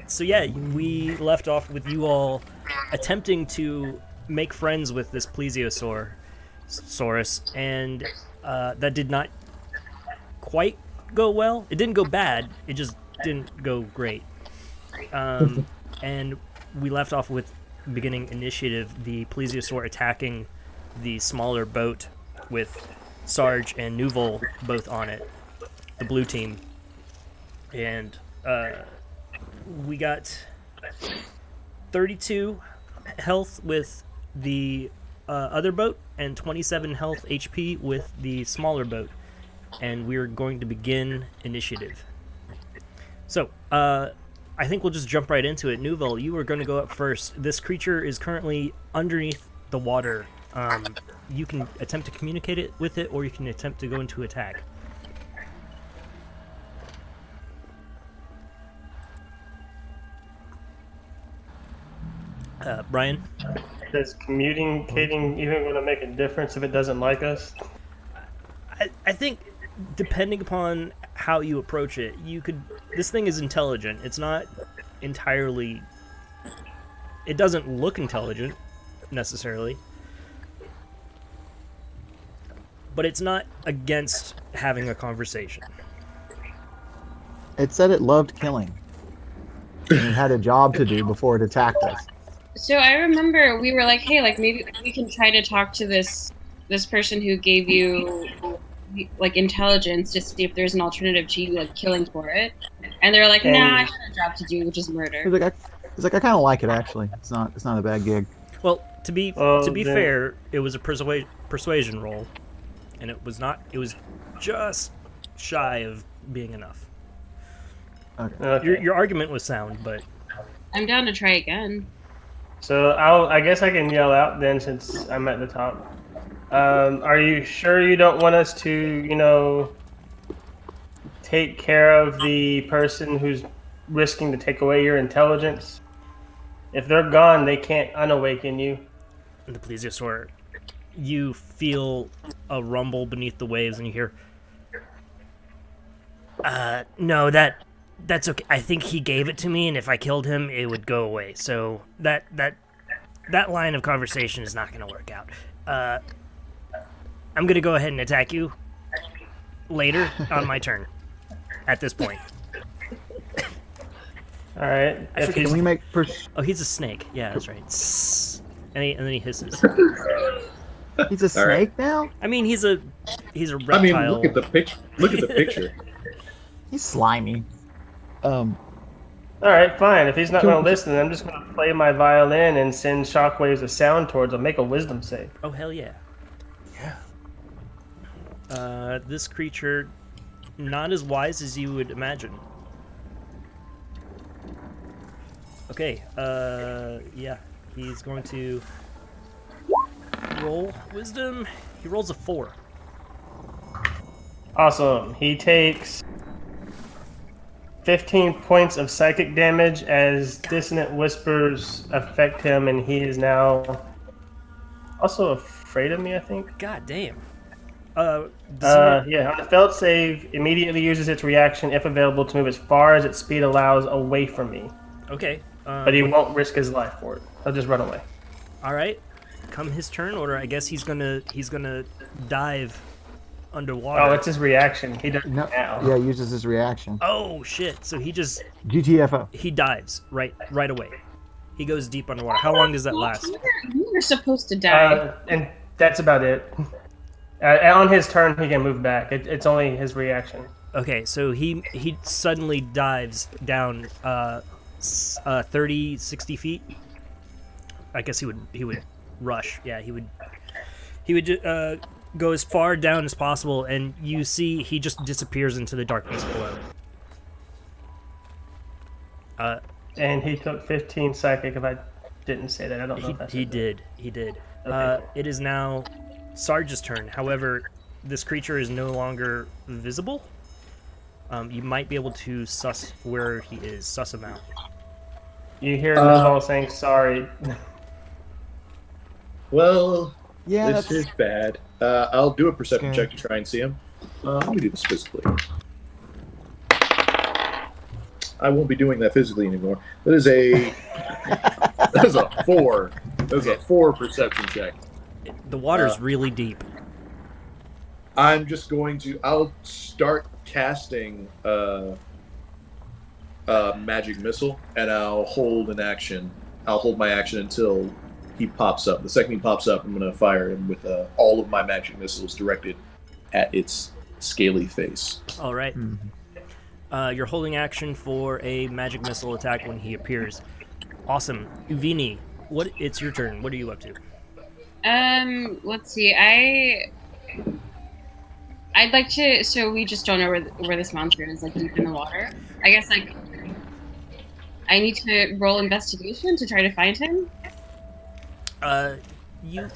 So yeah, we left off with you all attempting to make friends with this plesiosaurus, and that did not quite go well. It didn't go bad. It just didn't go great. And we left off with beginning initiative, the plesiosaur attacking the smaller boat with Sarge and Nuvall both on it, the blue team. And we got 32 health with the other boat and 27 health HP with the smaller boat. And we're going to begin initiative. So, I think we'll just jump right into it. Nuvall, you are going to go up first. This creature is currently underneath the water. You can attempt to communicate it with it, or you can attempt to go into attack. Brian? Is communicating even going to make a difference if it doesn't like us? I think, depending upon how you approach it, you could. This thing is intelligent. It's not entirely. It doesn't look intelligent, necessarily. But it's not against having a conversation. It said it loved killing. And it had a job to do before it attacked us. So I remember we were like, hey, like maybe we can try to talk to this person who gave you like intelligence to see if there's an alternative to you like killing for it. And they're like, nah, I got a job to do, which is murder. He's like, I kind of like it actually. It's not a bad gig. Well, to be fair, it was a persuasion roll, and it was just shy of being enough. Okay. Your argument was sound, but I'm down to try again. So I guess I can yell out then, since I'm at the top. Are you sure you don't want us to, take care of the person who's risking to take away your intelligence? If they're gone, they can't unawaken you. The plesiosaur, you feel a rumble beneath the waves, and you hear, no, that's okay. I think he gave it to me, and if I killed him, it would go away. So that line of conversation is not going to work out. I'm going to go ahead and attack you later on my turn. At this point. All right. Can we make? Oh, he's a snake. Yeah, that's right. And then he hisses. He's a snake now. I mean, he's a reptile. I mean, look at the picture. He's slimy. All right, fine. If he's not going to listen, I'm just going to play my violin and send shockwaves of sound towards him. Make a wisdom save. Oh, hell yeah. Yeah. This creature, not as wise as you would imagine. Okay, yeah. He's going to roll wisdom. He rolls a 4. Awesome. He takes 15 points of psychic damage as dissonant whispers affect him, and he is now also afraid of me, I think. God damn. Yeah, on a failed save, immediately uses its reaction, if available, to move as far as its speed allows away from me. Okay. But he won't risk his life for it. He'll just run away. All right. Come his turn, or I guess he's gonna dive underwater. Oh, it's his reaction. He does now. Yeah, he uses his reaction. Oh shit! So he just GTFO. He dives right away. He goes deep underwater. How long does that last? You were supposed to die. And that's about it. On his turn, he can move back. It's only his reaction. Okay, so he suddenly dives down 30, 60 feet. I guess he would rush. Yeah, he would go as far down as possible, and you see he just disappears into the darkness below. And he took 15 psychic. If I didn't say that, I don't know if that's he did. Okay, cool. It is now Sarge's turn. However, this creature is no longer visible. You might be able to suss where he is. Suss him out. You hear Nuvall saying sorry. Well, yeah, this is bad. I'll do a perception check to try and see him. Let me do this physically. I won't be doing that physically anymore. That is a 4. That is a 4 perception check. The water's really deep. I'm just going to. I'll start casting magic missile, and I'll hold an action. I'll hold my action until he pops up. The second he pops up, I'm going to fire him with all of my magic missiles directed at its scaly face. All right. You're holding action for a magic missile attack when he appears. Awesome. Uvini, it's your turn. What are you up to? Let's see. I'd like to. So we just don't know where this monster is, like deep in the water. I guess like I need to roll investigation to try to find him. You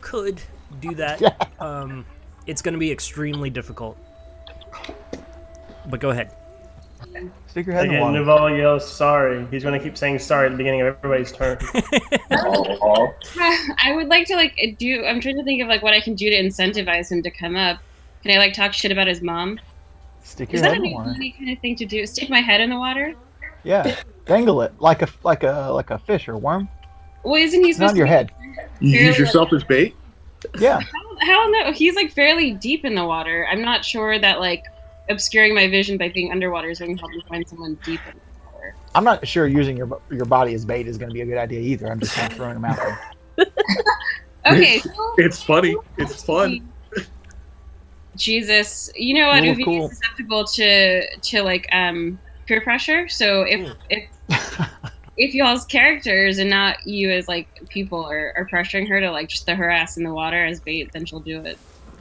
could do that. Yeah. It's going to be extremely difficult. But go ahead. Stick your head in the Again, water. Nuvall yells sorry. He's going to keep saying sorry at the beginning of everybody's turn. I would like to do. I'm trying to think of like what I can do to incentivize him to come up. Can I like talk shit about his mom? Stick Is your that head an in the water. easy kind of thing to do? Stick my head in the water? Yeah. Dangle it like a fish or worm. Well, isn't he supposed Not your to? head. You use yourself as bait? Yeah. How no? He's like fairly deep in the water. I'm not sure that like obscuring my vision by being underwater is going to help me find someone deep in the water. I'm not sure using your body as bait is going to be a good idea either. I'm just kind of throwing them out there. Okay. It's funny. It's fun. Jesus, you know what? Ooh, Uvini cool. is susceptible to like peer pressure. So if y'all's characters and not you as like people are pressuring her to like just throw her ass in the water as bait, then she'll do it.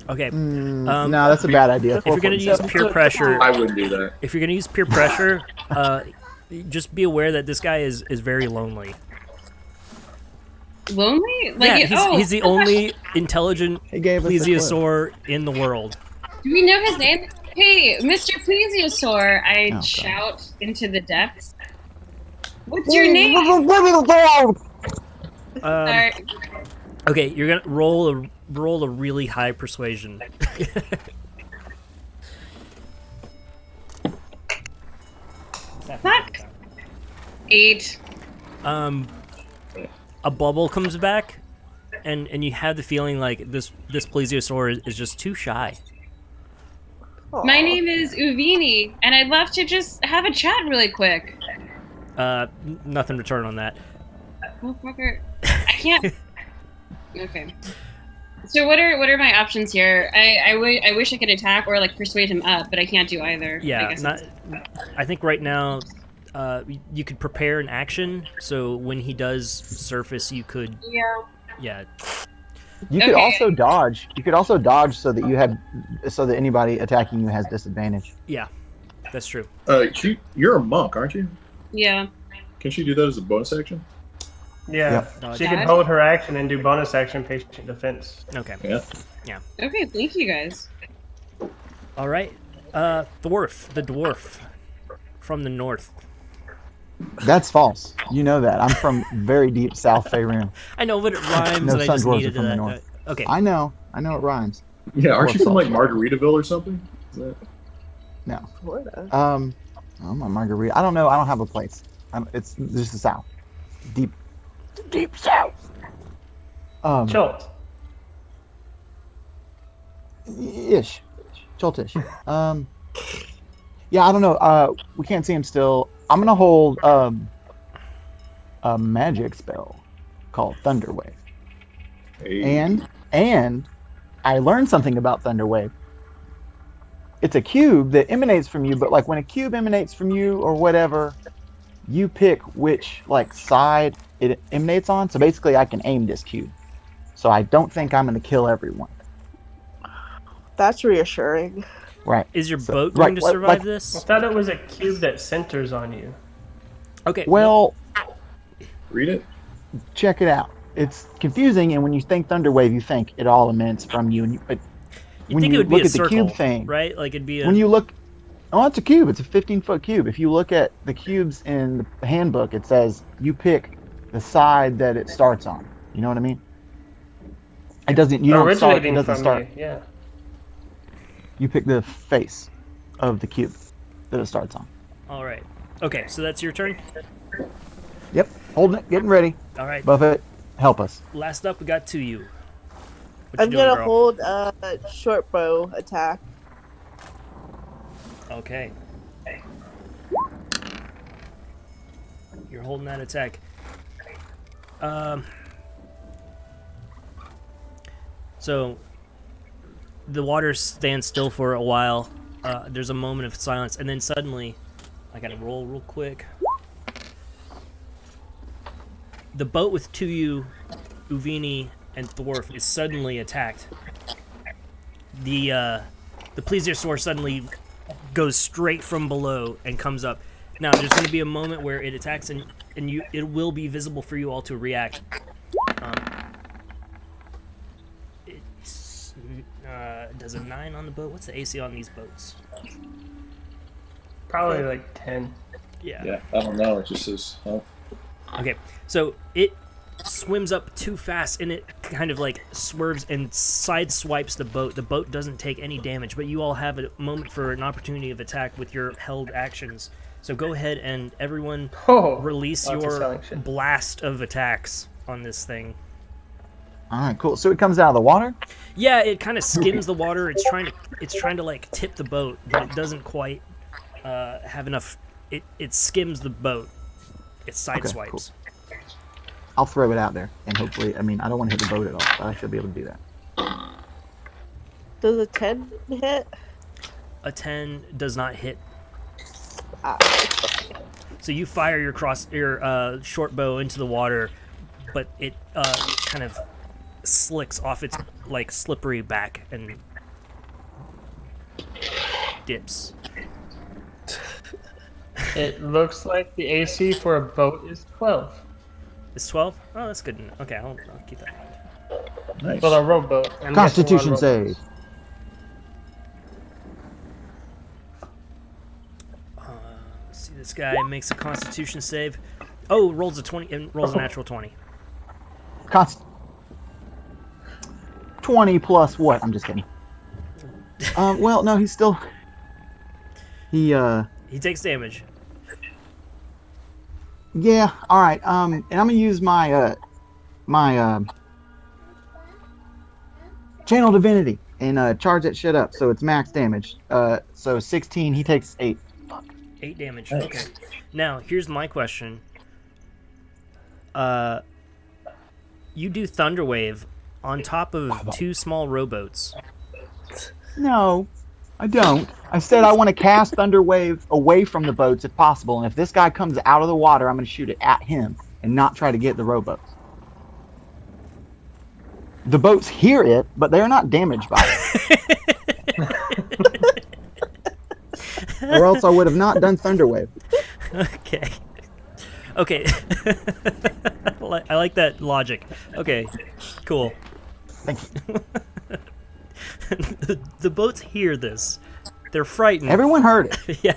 Okay. No, that's a bad idea. If you're going to use peer pressure, I wouldn't do that. if you're going to use peer pressure, just be aware that this guy is very lonely. Lonely? Yeah, he's the only intelligent He gave us the clue. plesiosaur in the world. Do we know his name? Hey, Mr. Plesiosaur! I God. shout into the depths. What's your name? Sorry. Okay, you're gonna roll a really high persuasion. Fuck. 8. A bubble comes back, and you have the feeling like this plesiosaur is just too shy. My name is Uvini, and I'd love to just have a chat really quick. Nothing to return on that. Motherfucker. I can't. Okay. So what are my options here? I wish I could attack or like persuade him up, but I can't do either. Yeah, I think right now you could prepare an action, so when he does surface, you could. Yeah. You could also dodge. You could also dodge so that anybody attacking you has disadvantage. Yeah, that's true. You're a monk, aren't you? Yeah. Can she do that as a bonus action? Yeah. Yep. She can hold her action and do bonus action patient defense. Okay. Yeah. Okay, thank you guys. All right. Thwarf, the dwarf from the north. That's false. You know that. I'm from very deep South Faerun. I know, but it rhymes, No, and I sun just dwarves needed are from the that. north. Okay. I know it rhymes. Yeah, aren't you Or from like salt. Margaritaville or something? Is that... No. Florida. Oh my margarita. I don't know. I don't have a place. It's just the South. Deep South. Jolt. Ish. Joltish. Yeah, I don't know. We can't see him still. I'm gonna hold a magic spell called Thunderwave. Hey. And I learned something about Thunderwave. It's a cube that emanates from you, but like when a cube emanates from you or whatever, you pick which like side it emanates on. So basically I can aim this cube. So I don't think I'm gonna kill everyone. That's reassuring. Right. Is your So- boat right, going to like- survive like- I this? thought it was a cube that centers on you. Okay. Well, Read it. check it out. It's confusing, and when you think Thunderwave, you think it all emanates from you. And but you when think you it would be look a at the circle, cube thing, right? Like it'd be a. when you look, oh, it's a cube. It's a 15-foot cube. If you look at the cubes in the handbook, it says you pick the side that it starts on. You know what I mean? It doesn't. You don't start. It Originating doesn't from start. you, yeah. You pick the face of the cube that it starts on. All right. Okay, so that's your turn. Yep. Holding it, getting ready. All right. Buffett, help us. Last up, we got Tuyu. What I'm you doing, gonna girl? hold a short bow attack. Okay. You're holding that attack. So the water stands still for a while. There's a moment of silence, and then suddenly, I gotta roll real quick. The boat with Tuyu, Uvini, and Thwarf is suddenly attacked. The plesiosaur suddenly goes straight from below and comes up. Now there's going to be a moment where it attacks, and it will be visible for you all to react. It's does a 9 on the boat? What's the AC on these boats? Probably like 10. Yeah, I don't know. It just says, oh. Okay, so it swims up too fast, and it kind of like swerves and sideswipes the boat. The boat doesn't take any damage, but you all have a moment for an opportunity of attack with your held actions. So go ahead and everyone release lots of your selling shit. blast of attacks on this thing. All right, cool. So it comes out of the water? Yeah, it kind of skims the water. It's trying to like tip the boat, but it doesn't quite have enough. It skims the boat. It sideswipes. Cool. I'll throw it out there, and hopefully, I mean, I don't want to hit the boat at all, but I should be able to do that. Does a 10 hit? A 10 does not hit. Ah, So you fire your short bow into the water, but it kind of slicks off its like slippery back and dips. It looks like the AC for a boat is 12. It's 12? Oh, that's good to know. Okay, I'll keep that in mind. Nice. Well, a rowboat. I'm guessing Constitution one rowboat. save. Let's see, this guy makes a Constitution save. Oh, rolls a 20 and rolls a natural 20. 20 plus what? I'm just kidding. Well, no, he's still... He takes damage. Yeah, all right. And I'm gonna use my channel divinity and charge that shit up, so it's max damage. So 16. He takes 8. 8 damage. Nice. Okay. Now, here's my question. You do Thunderwave on top of 2 small rowboats. No, I don't. I said I want to cast Thunderwave away from the boats if possible, and if this guy comes out of the water, I'm going to shoot it at him and not try to get the rowboats. The boats hear it, but they're not damaged by it. Or else I would have not done Thunderwave. Okay. Okay. I like that logic. Okay. Cool. Thank you. The boats hear this. They're frightened. Everyone heard it. Yeah.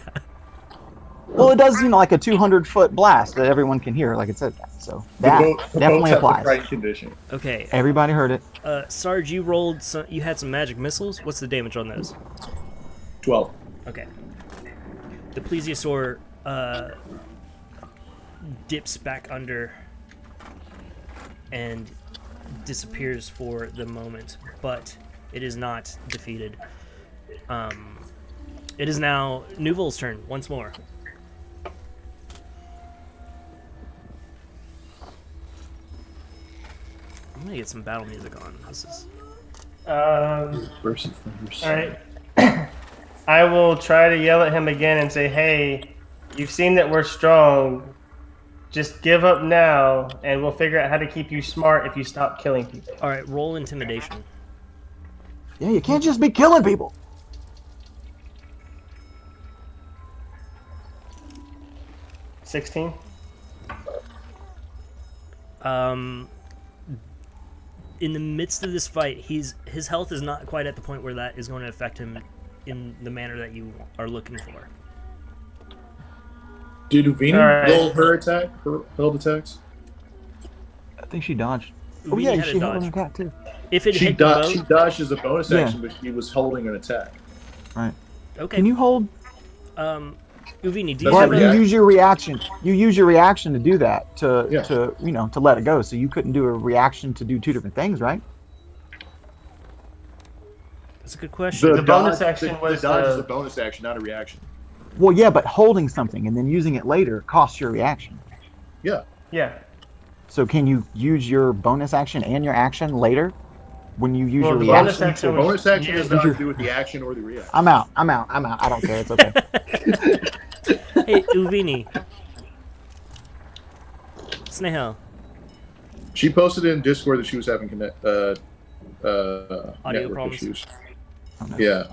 Well, it does, like a 200-foot blast that everyone can hear, like it said that. So that the definitely boats have the applies. fright condition. Okay. Everybody heard it. Sarge, you had some magic missiles. What's the damage on those? 12. Okay. The plesiosaur dips back under and disappears for the moment, but it is not defeated. It is now Nuvall's turn once more. I'm gonna get some battle music on. This is Versus Thunders. All right. I will try to yell at him again and say, hey, you've seen that we're strong. Just give up now, and we'll figure out how to keep you smart if you stop killing people. all right. Roll intimidation. Yeah, you can't just be killing people. 16. In the midst of this fight, his health is not quite at the point where that is going to affect him in the manner that you are looking for. Did Uvini Alright. roll her attack? Her held attacks? I think she dodged. Oh Uvini yeah, had a she held dodge. an attack too. If it She hit the She boat, dodged as a bonus Yeah. action, but she was holding an attack. Right. okay. Can you hold? Uvini, do you That's have But a you a... reaction. use your reaction. You use your reaction to do that Yeah. to to let it go. So you couldn't do a reaction to do two different things, right? That's a good question. The bonus action the was dodge is the- a bonus action, not a reaction. Well, yeah, but holding something and then using it later costs your reaction. Yeah. Yeah. So can you use your bonus action and your action later when you use Well, your the bonus reaction? action To... was- Bonus action has Yeah. nothing to do with the action or the reaction. I'm out. I don't care. It's okay. Hey, Uvini. Snehel. She posted in Discord that she was having Audio network problems. issues. Oh, no. Yeah.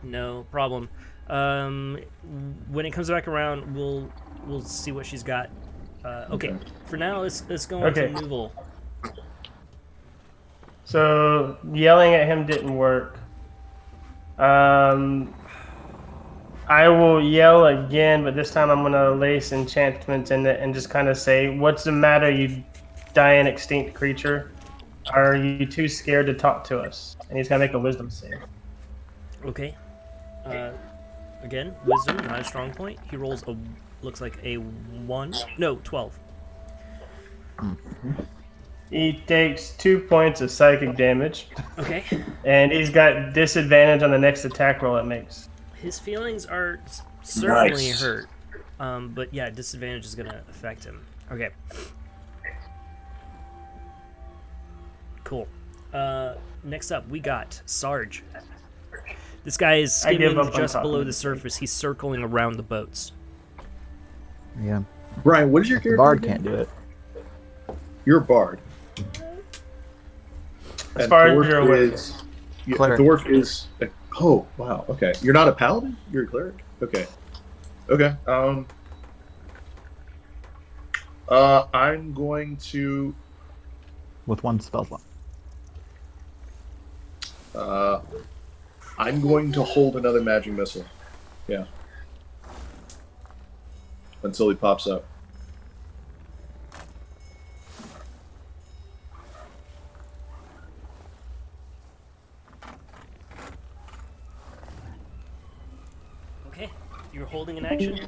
No problem. When it comes back around, we'll see what she's got. Okay. For now, let's go on Okay. to Nuvall. So yelling at him didn't work. I will yell again, but this time I'm gonna lace enchantments in it and just kind of say, "What's the matter, you dying extinct creature? Are you too scared to talk to us?" And he's gonna make a wisdom save. Okay. Again, wisdom, not a strong point. He rolls a looks like a 1. No, 12. He takes 2 points of psychic damage, Okay. and he's got disadvantage on the next attack roll it makes. His feelings are certainly Nice. hurt. But yeah, disadvantage is gonna affect him. Okay. Cool. Next up, we got Sarge. This guy is I give skimming up on just talking below to the this surface. He's circling around the boats. Yeah. Brian, what is your The character? bard again? can't do it. You're a bard. As And far as Thwarf you're aware. is, yeah, Cleric. Thwarf is. Oh wow. Okay, you're not a paladin. You're a cleric. Okay. Okay. I'm going to. With one spell slot. I'm going to hold another magic missile. Yeah. Until he pops up. Okay. You're holding an action?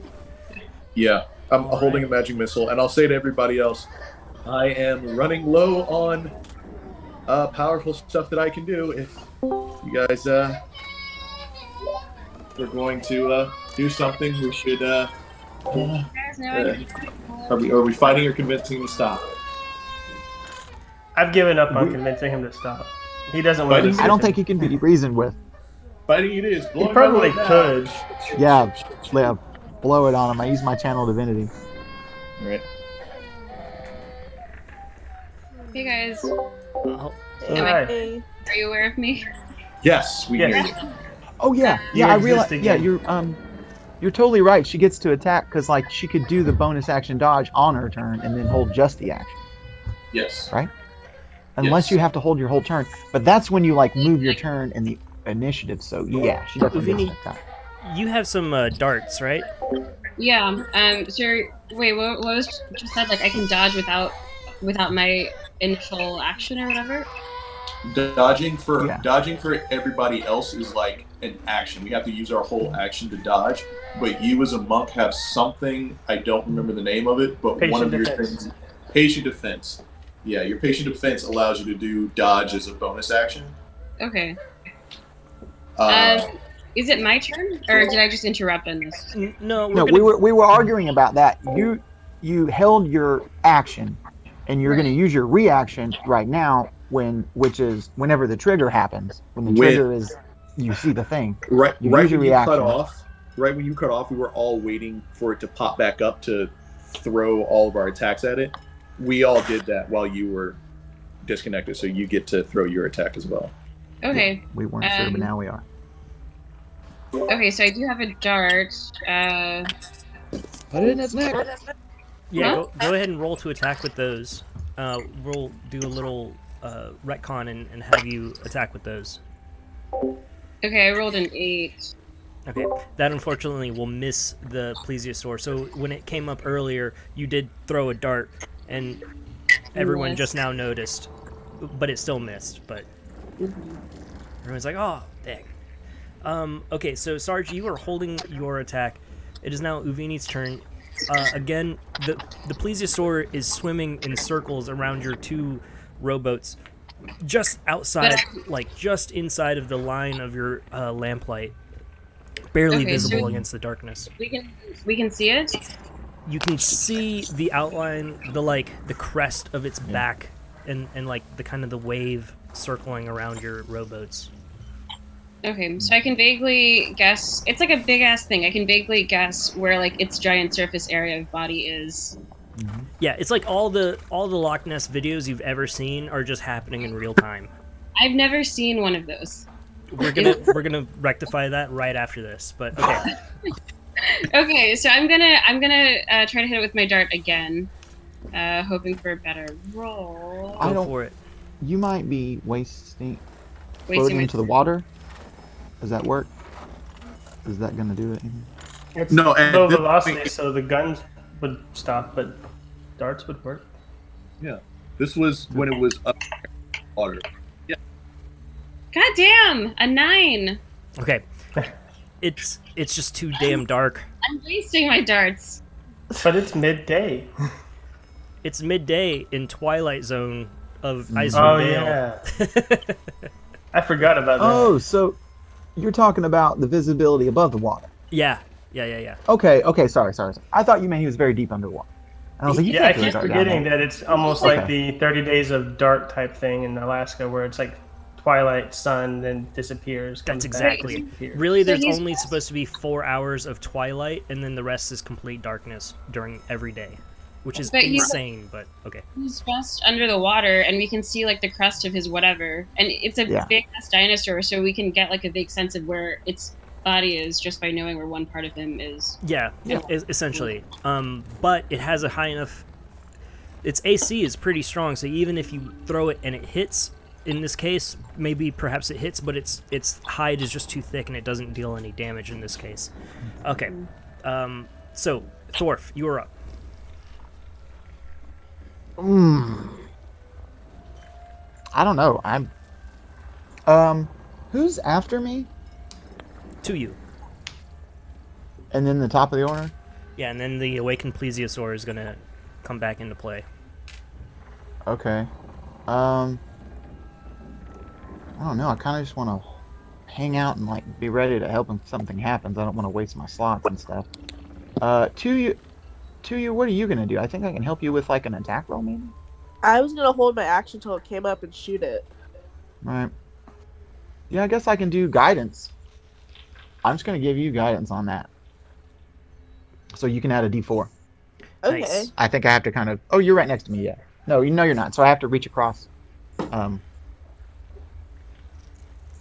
Yeah, I'm All holding right. a magic missile, and I'll say to everybody else, I am running low on powerful stuff that I can do. If you guys we're going to do something, we should. Guys, now I Are we fighting or convincing him to stop? I've given up on We- convincing him to stop. He doesn't want to. Fighting? I don't think he can be reasoned with. Fighting it is. He Blowing my probably load now. could. Yeah, blow it on him. I use my channel divinity. All right. Hey guys, Oh, Hi. Hey. are you aware of me? Yes, we Yes. hear you. Oh yeah, You yeah. I exist realize. Yeah, again. you're totally right. She gets to attack because like she could do the bonus action dodge on her turn and then hold just the action, Yes. right? Unless Yes. you have to hold your whole turn. But that's when you like move your turn in the initiative. So yeah, she definitely gets Uvini- to attack. you have some darts, right? Yeah. So wait, what was just said? Like I can dodge without my initial action or whatever. Dodging for Yeah. everybody else is like an action. We have to use our whole action to dodge. But you as a monk have something, I don't remember the name of it, but one Patient of your defense. things, patient defense. Yeah, your patient defense allows you to do dodge as a bonus action. Okay. Uh, Is it my turn, or did I just interrupt on this? No, No, we were arguing about that. You held your action, and you're going to use your reaction right now which is whenever the trigger happens. When the When- trigger is, you see the thing. right you right use your when you cut reaction. off, right when you cut off, we were all waiting for it to pop back up to throw all of our attacks at it. We all did that while you were disconnected, so you get to throw your attack as well. Okay. We weren't sure, but now we are. Okay, so I do have a dart. Put it in its neck. Yeah, Huh? go ahead and roll to attack with those. We'll do a little retcon and have you attack with those. Okay, I rolled an 8. Okay, that unfortunately will miss the plesiosaur. So when it came up earlier, you did throw a dart, and everyone Missed. just now noticed, but it still missed. But everyone's like, "Oh, dang." Okay, so Sarge, you are holding your attack. It is now Uvini's turn. Again, the plesiosaur is swimming in circles around your two rowboats, just outside, like just inside of the line of your lamplight, barely Okay, so visible against the darkness. we can see it. You can see the outline, the crest of its back, and like the kind of the wave circling around your rowboats. Okay, so I can vaguely guess. It's like a big ass thing. I can vaguely guess where like its giant surface area of body is. Yeah, it's like all the Loch Ness videos you've ever seen are just happening in real time. I've never seen one of those. We're gonna rectify that right after this, but okay. Okay, so I'm gonna try to hit it with my dart again, hoping for a better roll. I Go don't- for it. You might be floating Wasting my into the water. Does that work? Is that gonna do it? It's No, and low this- velocity, so the guns would stop, but darts would work. Yeah. This was when it was up water. God damn, a 9. Okay. It's just too damn dark. I'm wasting my darts. But it's midday. It's midday in Twilight Zone of Oh Icewind Dale. yeah. I forgot about that. Oh, so you're talking about the visibility above the water. Yeah. Okay, sorry. I thought you meant he was very deep underwater. And I was like, you Yeah, I can't really keep dart down forgetting there. that it's almost Okay. like the 30 days of dart type thing in Alaska, where it's like twilight sun, then disappears. That's comes back, exactly. disappears. Really, So there's he's only just- supposed to be 4 hours of twilight, and then the rest is complete darkness during every day, which is But he's- insane. But okay. He's just under the water, and we can see like the crest of his whatever. And it's a Yeah. big ass dinosaur, so we can get like a vague sense of where its body is just by knowing where one part of him is. Yeah, Yeah. essentially. But it has a high enough. Its AC is pretty strong, so even if you throw it and it hits, in this case, perhaps it hits, but its hide is just too thick and it doesn't deal any damage in this case. Okay. So Thwarf, you are up. I don't know. Who's after me? Tuyu. And then the top of the order? Yeah, and then the awakened plesiosaur is gonna come back into play. Okay. I don't know. I kind of just want to hang out and like be ready to help if something happens. I don't want to waste my slots and stuff. Tuyu, what are you gonna do? I think I can help you with like an attack roll, maybe. I was gonna hold my action until it came up and shoot it. Right. Yeah, I guess I can do guidance. I'm just gonna give you guidance on that. So you can add a D4. Okay. Nice. I think I have to kind of. Oh, you're right next to me. Yeah. No, you're not. So I have to reach across.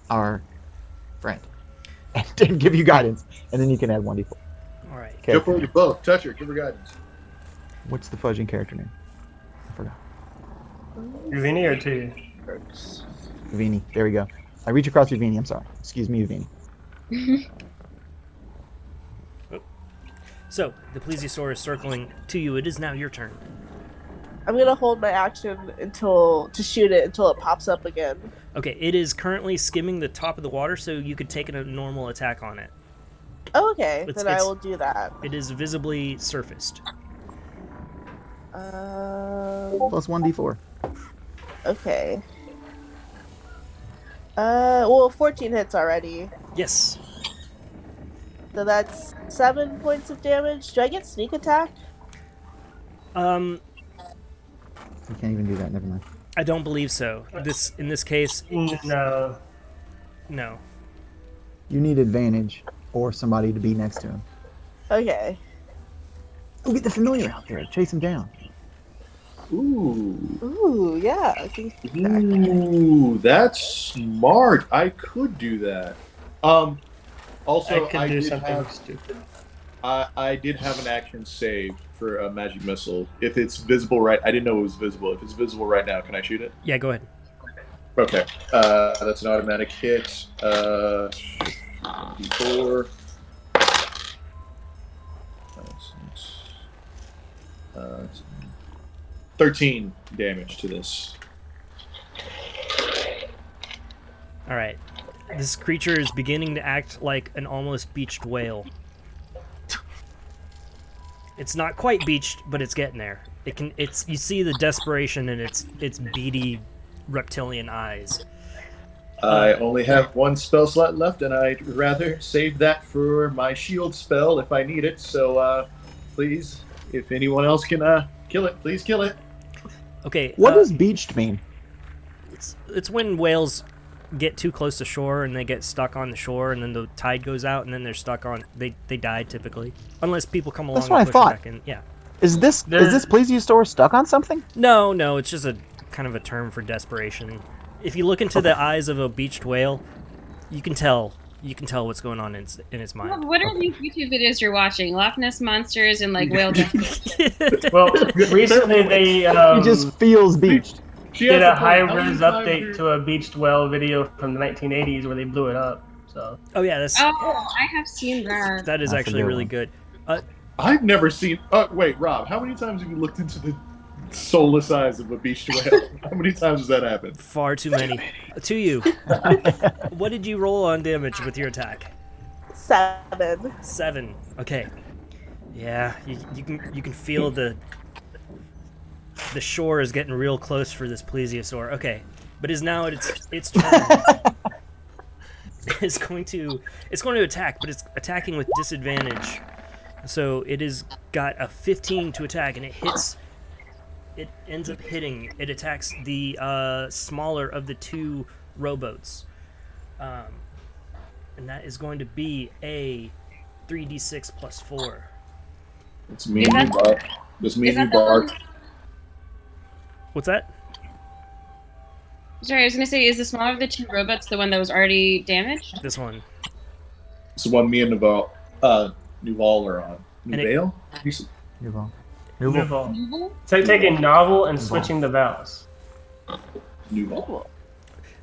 Our friend, and give you guidance, and then you can add 1d4. All right. Okay. Jump over your boat, touch her, give her guidance. What's the fudging character name? I forgot. Uvini or two? Uvini. There we go. I reach across Uvini. I'm sorry. Excuse me, Uvini. So the plesiosaur is circling to you. It is now your turn. I'm gonna hold my action to shoot it until it pops up again. Okay, it is currently skimming the top of the water, so you could take a normal attack on it. Oh, okay, It's- then I it's- will do that. It is visibly surfaced. Plus 1d4. Okay. Well, 14 hits already. Yes. So that's 7 points of damage. Do I get sneak attack? Um, You can't even do that. Never mind. I don't believe so. In this case, No. no. You need advantage or somebody to be next to him. Okay. Go get the familiar out there. Chase him down. Ooh. Ooh, yeah. I think Ooh, that's smart. I could do that. Also, I could I do did something have stupid. I did have an action saved for a magic missile. If it's visible right, I didn't know it was visible. If it's visible right now, can I shoot it? Yeah, go ahead. Okay. That's an automatic hit. D4. 13 damage to this. All right. This creature is beginning to act like an almost beached whale. It's not quite beached, but it's getting there. You see the desperation in its beady reptilian eyes. I only have one spell slot left, and I'd rather save that for my shield spell if I need it. So, please, if anyone else can kill it, please kill it. Okay. What does beached mean? It's when whales get too close to shore and they get stuck on the shore, and then the tide goes out, and then they're stuck on. They die typically, unless people come along. That's what and I push them thought. back in. Yeah. Is this plesiosaur stuck on something? No, it's just a kind of a term for desperation. If you look into the eyes of a beached whale, you can tell what's going on in its mind. What are these YouTube videos you're watching? Loch Ness monsters and like whale. Well, recently they He just feels beached. did a high-res update to a beached whale video from the 1980s where they blew it up. So. Oh yeah, that's. Oh, I have seen that. That is That's a actually good really one. good. I've never seen. Oh, wait, Rob, how many times have you looked into the soulless eyes of a beached whale? How many times has that happened? Far too many. Tuyu, what did you roll on damage with your attack? 7. 7. Okay. Yeah, you can feel the shore is getting real close for this plesiosaur. Okay, but is now its turn. It's going to attack, but it's attacking with disadvantage. So it has got a 15 to attack, and it hits. It ends up hitting. It attacks the smaller of the two rowboats, and that is going to be a 3d6 plus 4. It's me and you, Bark. Just me and you, Bark. What's that? Sorry, I was gonna say, is the smaller of the two robots the one that was already damaged? This one. It's the one me and Nuvall are on. And it- Nuvall? Nuvall. Nuvall. It's like taking novel and switching the vowels. Nuvall.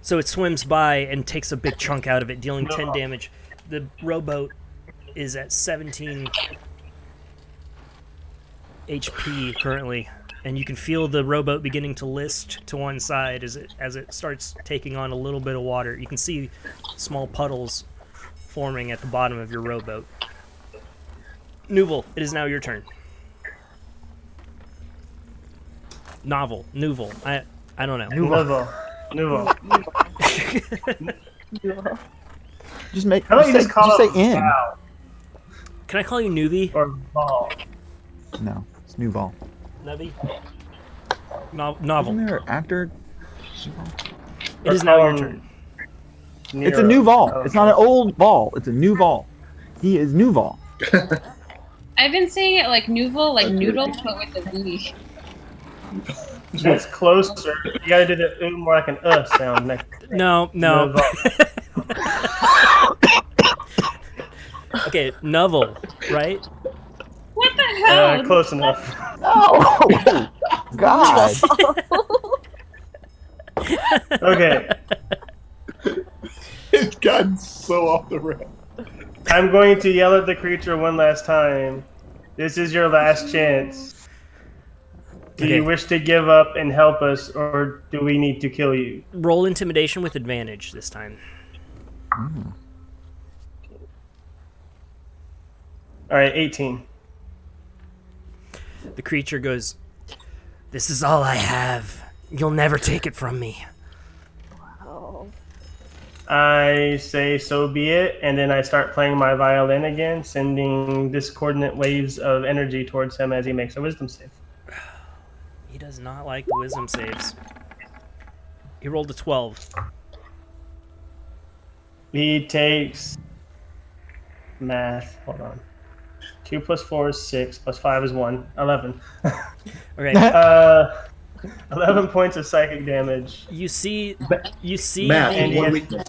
So it swims by and takes a big chunk out of it, dealing 10 damage. The rowboat is at 17 HP currently, and you can feel the rowboat beginning to list to one side as it starts taking on a little bit of water. You can see small puddles forming at the bottom of your rowboat. Nuvall, it is now your turn. Nuvall. I don't know. Nuvall. Just make. How about you just call say it in. Val Can I call you Nuvi? or Val? No, it's Nuvall. Nuvi? Isn't Novel. there an actor? It is now your turn. It's a new Vol. It's not an old Vol. It's a new Vol. He is Nuvall. I've been saying it like Nuvall, like noodle, but with a V. That's closer. You gotta do the more like an sound next. No. Okay, Nuvall, right? What the hell? Close enough. Oh, God. Okay, It's gotten so off the rail. I'm going to yell at the creature one last time. This is your last chance. Do Okay. you wish to give up and help us, or do we need to kill you? Roll intimidation with advantage this time. All right, 18. The creature goes, "This is all I have. You'll never take it from me." Oh. I say so be it, and then I start playing my violin again, sending discordant waves of energy towards him as he makes a wisdom save. He does not like the wisdom saves. He rolled a 12. He takes math. Hold on. 2 plus 4 is 6, plus 5 is 1. 11. Okay, 11 points of psychic damage. you see Matt, and one he- weakness.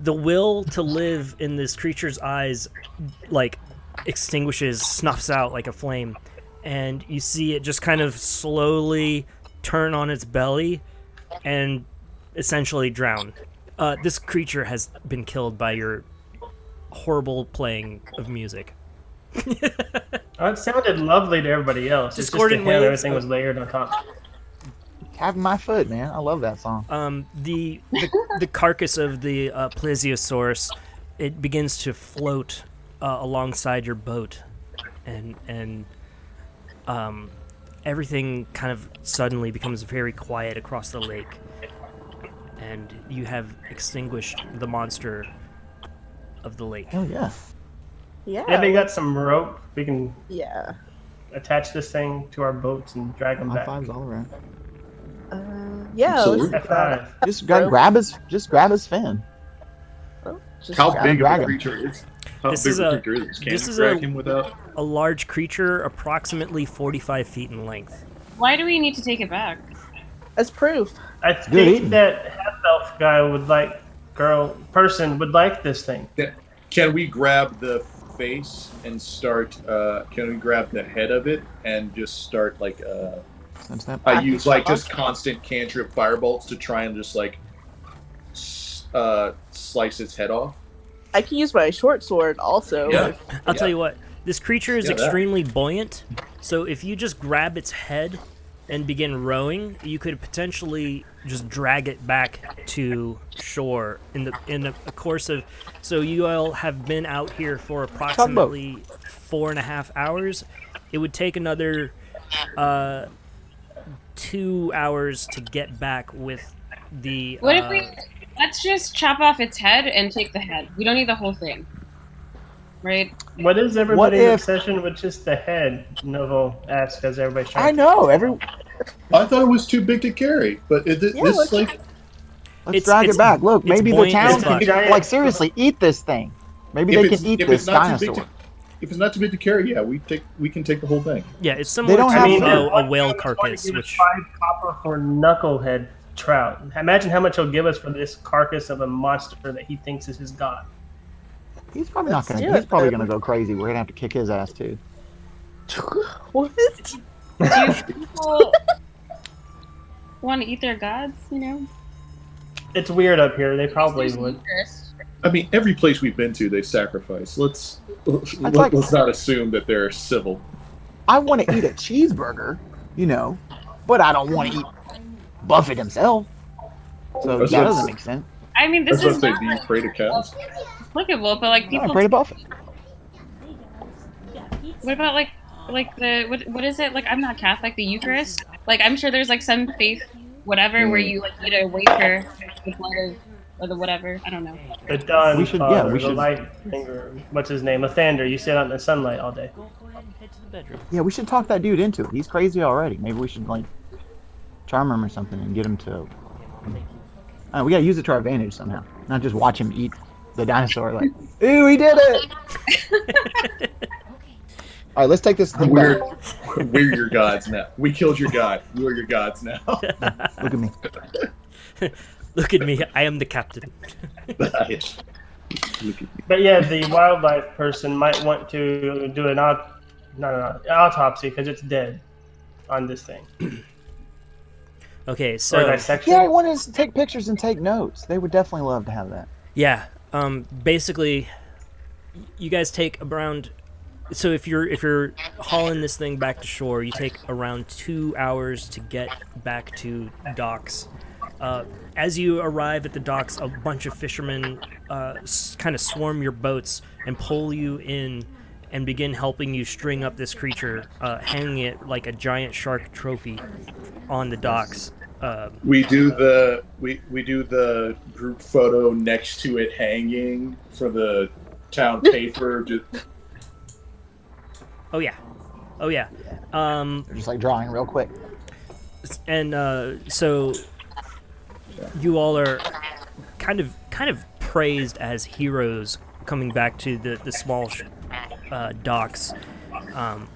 the will to live in this creature's eyes, like, extinguishes, snuffs out like a flame, and you see it just kind of slowly turn on its belly and essentially drown. This creature has been killed by your horrible playing of music. Oh, it sounded lovely to everybody else. It's just to Discordant him, waves everything of- was layered on top. Having my foot, man. I love that song. The carcass of the plesiosaurus, it begins to float alongside your boat, and everything kind of suddenly becomes very quiet across the lake, and you have extinguished the monster of the lake. Hell yeah. Yeah. Yeah, they got some rope. We can Yeah. attach this thing to our boats and drag them High back. fives all around. Yeah. Absolutely. Let's do that. F5. Just grab his fin. Just How gotta big of drag a him. creature is? How This big is of a a- creature is this? Can this you is drag a- him without? A large creature, approximately 45 feet in length. Why do we need to take it back? as proof. I good think eating. that half-elf guy would like, person would like this thing. Can we grab the face and start? Can we grab the head of it and just start like? Snap. I use like just constant cantrip firebolts to try and just like slice its head off. I can use my short sword also. Yeah. if- I'll tell you what, this creature is Yeah, that. extremely buoyant, so if you just grab its head and begin rowing, you could potentially just drag it back to shore in the course of. So you all have been out here for approximately 4.5 hours. It would take another 2 hours to get back with the. What if we let's just chop off its head and take the head? We don't need the whole thing, right? What is everybody's if- obsession with just the head? Nuvall asked as everybody's trying I know. I thought it was too big to carry, but this let's- like Let's It's- drag it's- it back. Look, it's maybe the buoyant town as fuck. can, like, seriously, eat this thing. Maybe they can eat this dinosaur. If it's not too big to carry, yeah, we can take the whole thing. Yeah, it's similar don't to have- a whale carcass, give us which 5 copper for knucklehead trout. Imagine how much he'll give us for this carcass of a monster that he thinks is his god. He's probably not Let's gonna. do He's it, probably then. gonna go crazy. We're gonna have to kick his ass too. What? Do people want to eat their gods? You know, It's weird up here. They probably There's would. interest. I mean, every place we've been to, they sacrifice. Let's like- not assume that they're civil. I want to eat a cheeseburger, but I don't want to eat Buffett himself. So That's that what- doesn't make sense. I mean, this That's is what they not be like, afraid of cows. applicable, but like I'm people. afraid of Buffett. What about like the what is it? Like I'm not Catholic. The Eucharist. Like I'm sure there's like some faith, whatever, where you like eat a wafer with blood of or the whatever. I don't know. The Dawn We should- yeah, Father, we the should- light finger. What's his name? Lathander. You sit out in the sunlight all day. go ahead and head to the bedroom. Yeah, we should talk that dude into it. He's crazy already. Maybe we should charm him or something and get him to. We gotta use it to our advantage somehow, not just watch him eat the dinosaur. Like, ooh, he did it! All right, let's take this thing We're back. we're your gods now. We killed your god. You are your gods now. Look at me. Look at me, I am the captain. Look at me. But yeah, the wildlife person might want to do an autopsy because it's dead on this thing. Okay, Or so dissection. Yeah, I wanted us to take pictures and take notes. They would definitely love to have that. yeah, basically, you guys take around. So if you're hauling this thing back to shore, you take around 2 hours to get back to docks. As you arrive at the docks, a bunch of fishermen kind of swarm your boats and pull you in and begin helping you string up this creature, hanging it like a giant shark trophy on the docks. We do the we do the group photo next to it hanging for the town paper. Oh yeah. They're just like drawing real quick. And so you all are kind of praised as heroes coming back to the small docks.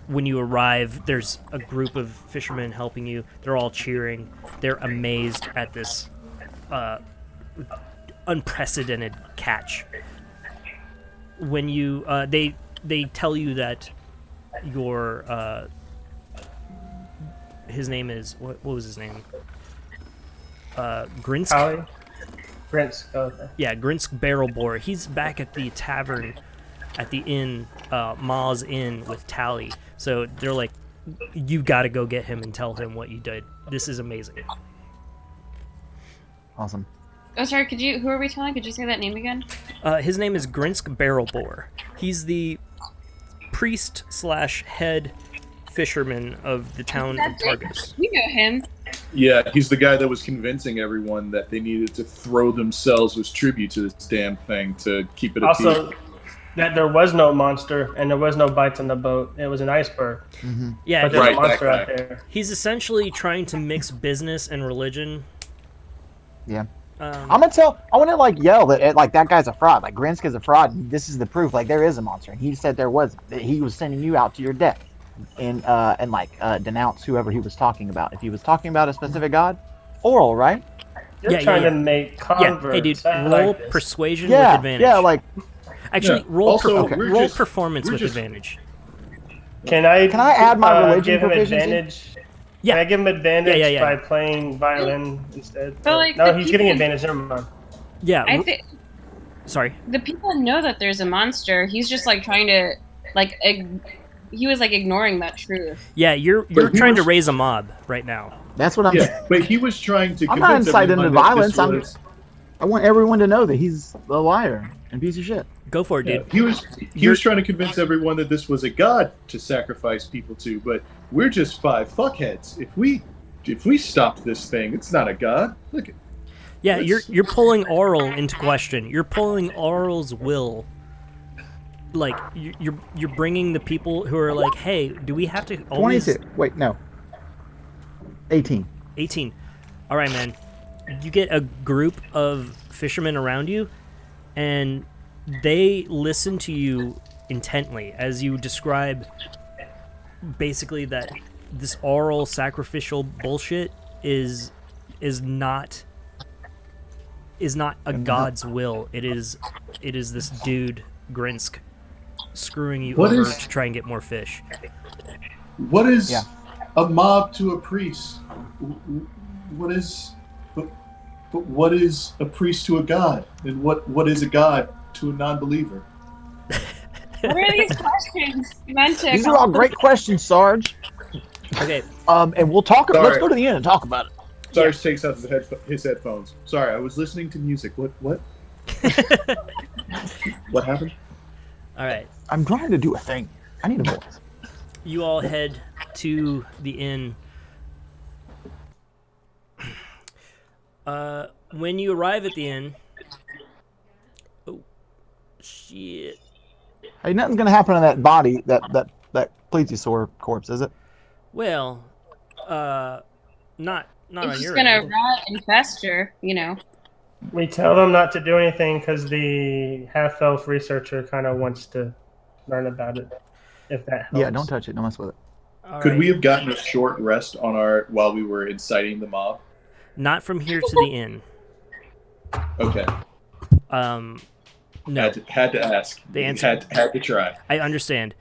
When you arrive, there's a group of fishermen helping you. They're all cheering. They're amazed at this unprecedented catch. When you they tell you that your his name is what was his name? Grinsk. Holly? Prince. Oh, okay. Yeah, Grinsk Barrel Boar. He's back at the tavern, at the inn, Ma's Inn with Tally. So they're like, you got to go get him and tell him what you did. This is amazing. Awesome. Oh, sorry. Who are we telling? Could you say that name again? His name is Grinsk Barrel Boar. He's the priest / head fisherman of the town of That's it. Targus. We know him. Yeah, he's the guy that was convincing everyone that they needed to throw themselves as tribute to this damn thing to keep it appeasing. Also, that there was no monster and there was no bites on the boat. It was an iceberg. Mm-hmm. Yeah, But there's Right, a monster that out guy. there. he's essentially trying to mix business and religion. Yeah. Um, I'm gonna tell. I want to like yell that like that guy's a fraud. Like Grinsk is a fraud. This is the proof. Like there is a monster, and he said there was. That he was sending you out to your death, and denounce whoever he was talking about. If he was talking about a specific god, oral, right? You're Yeah, trying yeah. to make yeah, converts. hey dude, I roll like this. persuasion Yeah, with advantage. yeah. Like, Actually, Yeah. roll Also, we're roll just- performance we're with just- advantage. Can I add my religion give him proficiency? advantage? Yeah. Can I give him advantage Yeah. by playing violin instead? But, like, no, the he's getting people- advantage. Never mind. Yeah. I think Sorry. the people know that there's a monster. He's just like trying to like he was like ignoring that truth. Yeah, you're But he trying to was- raise a mob right now. that's what I'm. Yeah, but he was trying to I'm not convince inciting everyone to that violence, this I'm- was- I want everyone to know that he's a liar and piece of shit. Go for it, Yeah, dude. he was trying to convince everyone that this was a god to sacrifice people to, but we're just 5 fuckheads. If we stop this thing, it's not a god. Look at Yeah, Let's- you're pulling Oral into question. You're pulling Oral's will. Like you're bringing the people who are like, hey, do we have to always 22. Wait, no. 18. 18? All right, man. You get a group of fishermen around you, and they listen to you intently as you describe basically that this oral sacrificial bullshit is not a god's will. It is this dude Grinsk screwing you What over is- to try and get more fish. what is Yeah. a mob to a priest? What is but what is a priest to a god? And what is a god to a non-believer? What are these questions meant to? These are all great questions, Sarge. Okay, And we'll talk. Sorry. Let's go to the end and talk about it. Sarge takes out his headphones. Sorry, I was listening to music. What? What happened? all right. I'm trying to do a thing. I need a voice. You all head to the inn. When you arrive at the inn, oh shit! Hey, nothing's gonna happen to that body, that plesiosaur corpse, is it? Well, not It's on just your gonna end. rot and fester, you know. We tell them not to do anything because the half-elf researcher kind of wants to learn about it. If that helps. Yeah, don't touch it. Don't mess with it. All Could right. we have gotten a short rest on while we were inciting the mob? Not from here to the inn. Okay, No, had to ask. The answer- had to try. I understand.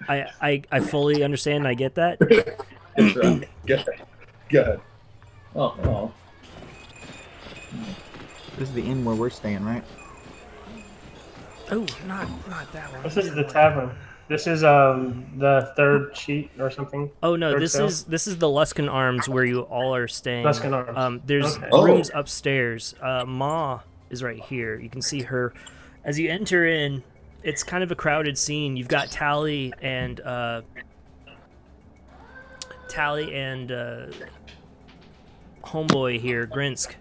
I fully understand. I get that. That's right. Go ahead. Oh. This is the inn where we're staying, right? Oh, not that one. This is the tavern. This is the third sheet or something. Oh no, Third this cell? is the Luskan Arms where you all are staying. Luskan Arms. There's Okay. rooms upstairs. Ma is right here. You can see her as you enter in. It's kind of a crowded scene. You've got Tally and homeboy here, Grinsk,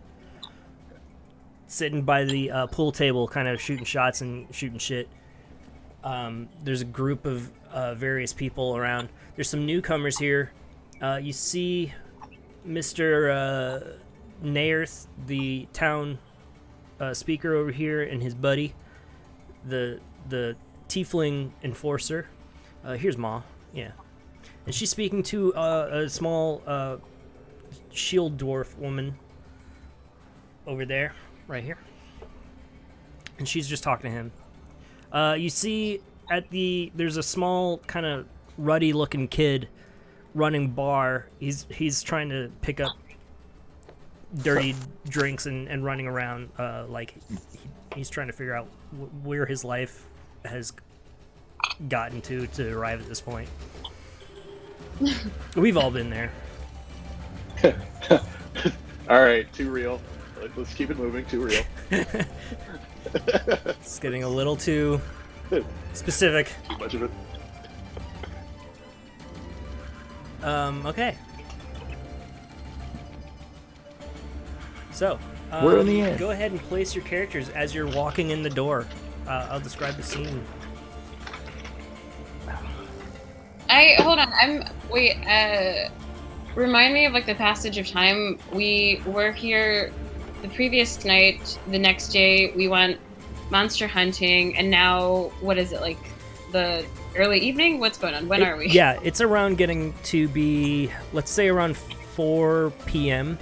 sitting by the pool table, kind of shooting shots and shooting shit. There's a group of various people around. There's some newcomers here. You see Mr. Nairth, the town speaker over here, and his buddy, the tiefling enforcer. Here's Ma, yeah. And she's speaking to a small shield dwarf woman over there, right here. And she's just talking to him. You see there's a small kind of ruddy looking kid running bar. He's trying to pick up dirty drinks and running around like he's trying to figure out where his life has gotten to arrive at this point. We've all been there. All right, too real. Let's keep it moving. Too real. It's getting a little too specific. Too much of it. Okay. So, We're in the air. go ahead and place your characters as you're walking in the door. I'll describe the scene. Hold on. Remind me of like the passage of time. We were here the previous night. The next day we went monster hunting, and now what is it, like the early evening? What's going on? When are we? Yeah, it's around getting to be, let's say, around 4 p.m.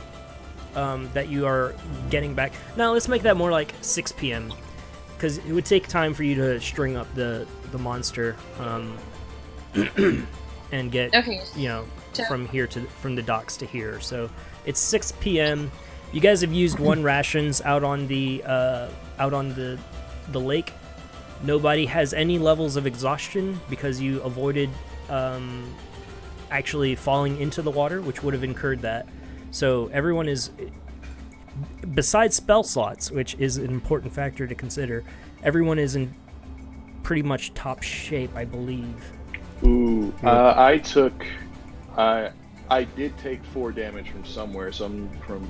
That you are getting back. Now let's make that more like 6 p.m. because it would take time for you to string up the monster and get from here to from the docks to here. So it's 6 p.m. You guys have used one rations out on the lake. Nobody has any levels of exhaustion because you avoided actually falling into the water, which would have incurred that. So everyone is, besides spell slots, which is an important factor to consider, everyone is in pretty much top shape, I believe. Ooh, I did take 4 damage from somewhere, so I'm from,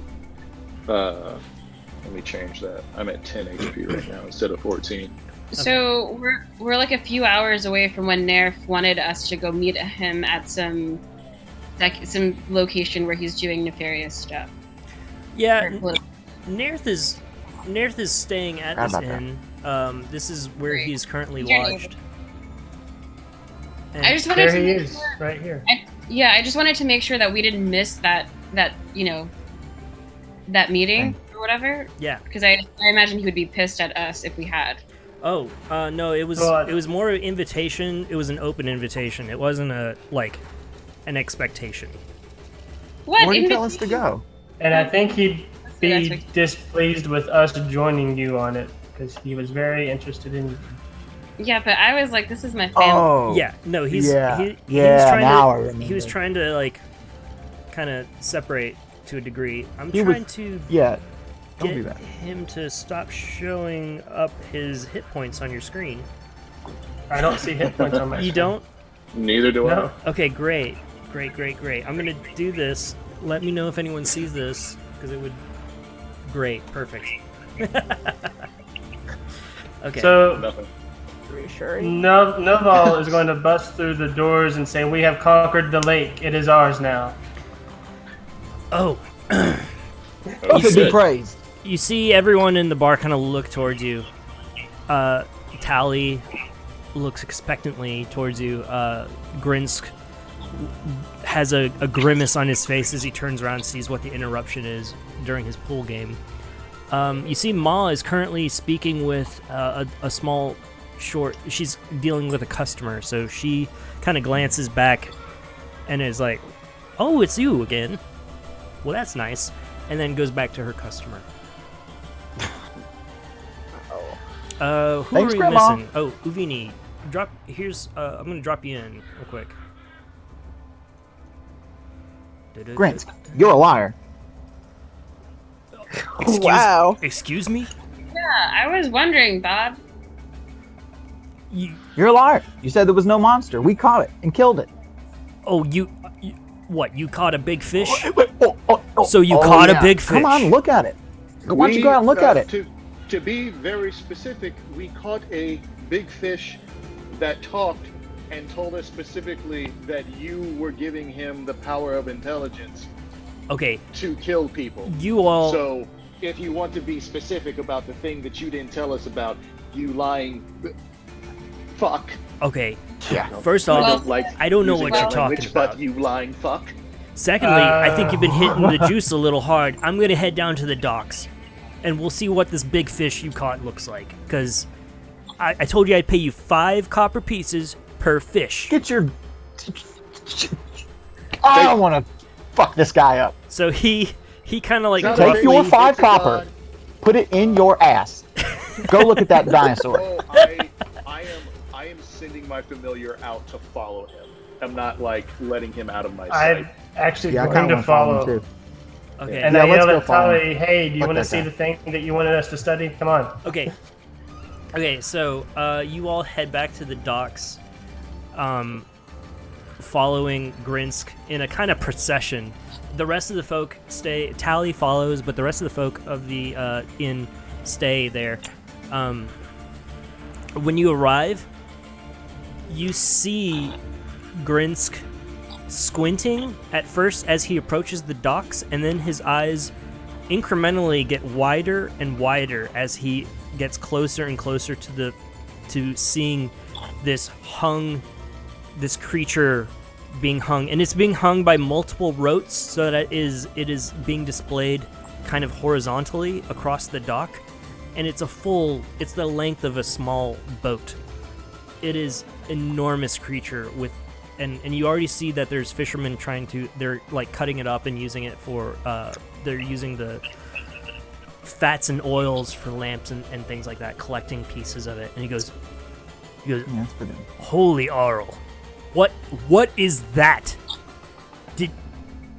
let me change that. I'm at 10 HP right now instead of 14. So we're like a few hours away from when Nerf wanted us to go meet him at some location where he's doing nefarious stuff. Yeah, Nerth is staying at How this about that? inn. This is where Great. he's currently Is your name- lodged. And I just wanted There to he make is, sure, right here. I just wanted to make sure that we didn't miss that that meeting or whatever, yeah. because I imagine he would be pissed at us if we had. Oh, no, it was Well, it was more of an invitation. It was an open invitation. It wasn't an expectation. What? Where do you tell us to go? And I think he'd be That's what- displeased with us joining you on it because he was very interested in you. Yeah, but I was like, this is my family. Oh. Yeah, no, he was Yeah, trying now I to remember. he was trying to kind of separate to a degree. I'm He was- trying to Yeah. Don't get do that. him to stop showing up his hit points on your screen. I don't see hit points on my You screen. don't? Neither do No. Okay, great. I'm gonna do this. Let me know if anyone sees this, because it would. Great, perfect. Okay. So Nothing. Reassuring. Nuvall is going to bust through the doors and say, "We have conquered the lake. It is ours now." oh, You should be praised. you see everyone in the bar kind of look towards you. Tally looks expectantly towards you. Grinsk has a grimace on his face as he turns around and sees what the interruption is during his pool game. You see Ma is currently speaking with a small short. She's dealing with a customer, so she kind of glances back and is like, "Oh, it's you again. Well, that's nice," and then goes back to her customer. Who Thanks, are we Grandma. missing? Oh, Uvini. I'm gonna drop you in real quick. Grinsk, you're a liar. Wow. Excuse me? Yeah, I was wondering, Bob. You're a liar. You said there was no monster. We caught it and killed it. Oh, what? You caught a big fish? Oh, So you caught a big Come on, fish. look at it. Why don't you go out and look at it? To be very specific, we caught a big fish that talked and told us specifically that you were giving him the power of intelligence Okay, to kill people. you all. So, if you want to be specific about the thing that you didn't tell us about, you lying fuck. Okay. Yeah. First I off, don't like I don't know using what you're that talking language, about. But you lying fuck. Secondly, I think you've been hitting the juice a little hard. I'm gonna head down to the docks, and we'll see what this big fish you caught looks like. Because I told you I'd pay you 5 copper pieces per fish. Get your. I don't want to fuck this guy up. So he kind of like Sounds Take like your we 5 hit the copper, god. put it in your ass. Go look at that dinosaur. Oh, I am sending my familiar out to follow him. I'm not like letting him out of my I'm sight. actually Yeah, I going kind to of follow follow. him too. Okay. And Yeah, I let's yelled go at follow Tali, "Hey, do you Fuck want to that see guy. the thing that you wanted us to study? Come on." Okay. Okay, so you all head back to the docks following Grinsk in a kind of procession. The rest of the folk stay. Tally follows, but the rest of the folk of the inn stay there. When you arrive, you see Grinsk squinting at first as he approaches the docks, and then his eyes incrementally get wider and wider as he gets closer and closer to seeing this creature being hung, and it's being hung by multiple ropes, so that it is being displayed kind of horizontally across the dock, and it's the length of a small boat. It is enormous creature with, and you already see that there's fishermen they're like cutting it up and using it for, they're using the fats and oils for lamps and things like that, collecting pieces of it. And he goes, Yeah, that's pretty good. "Holy Arl, what is that?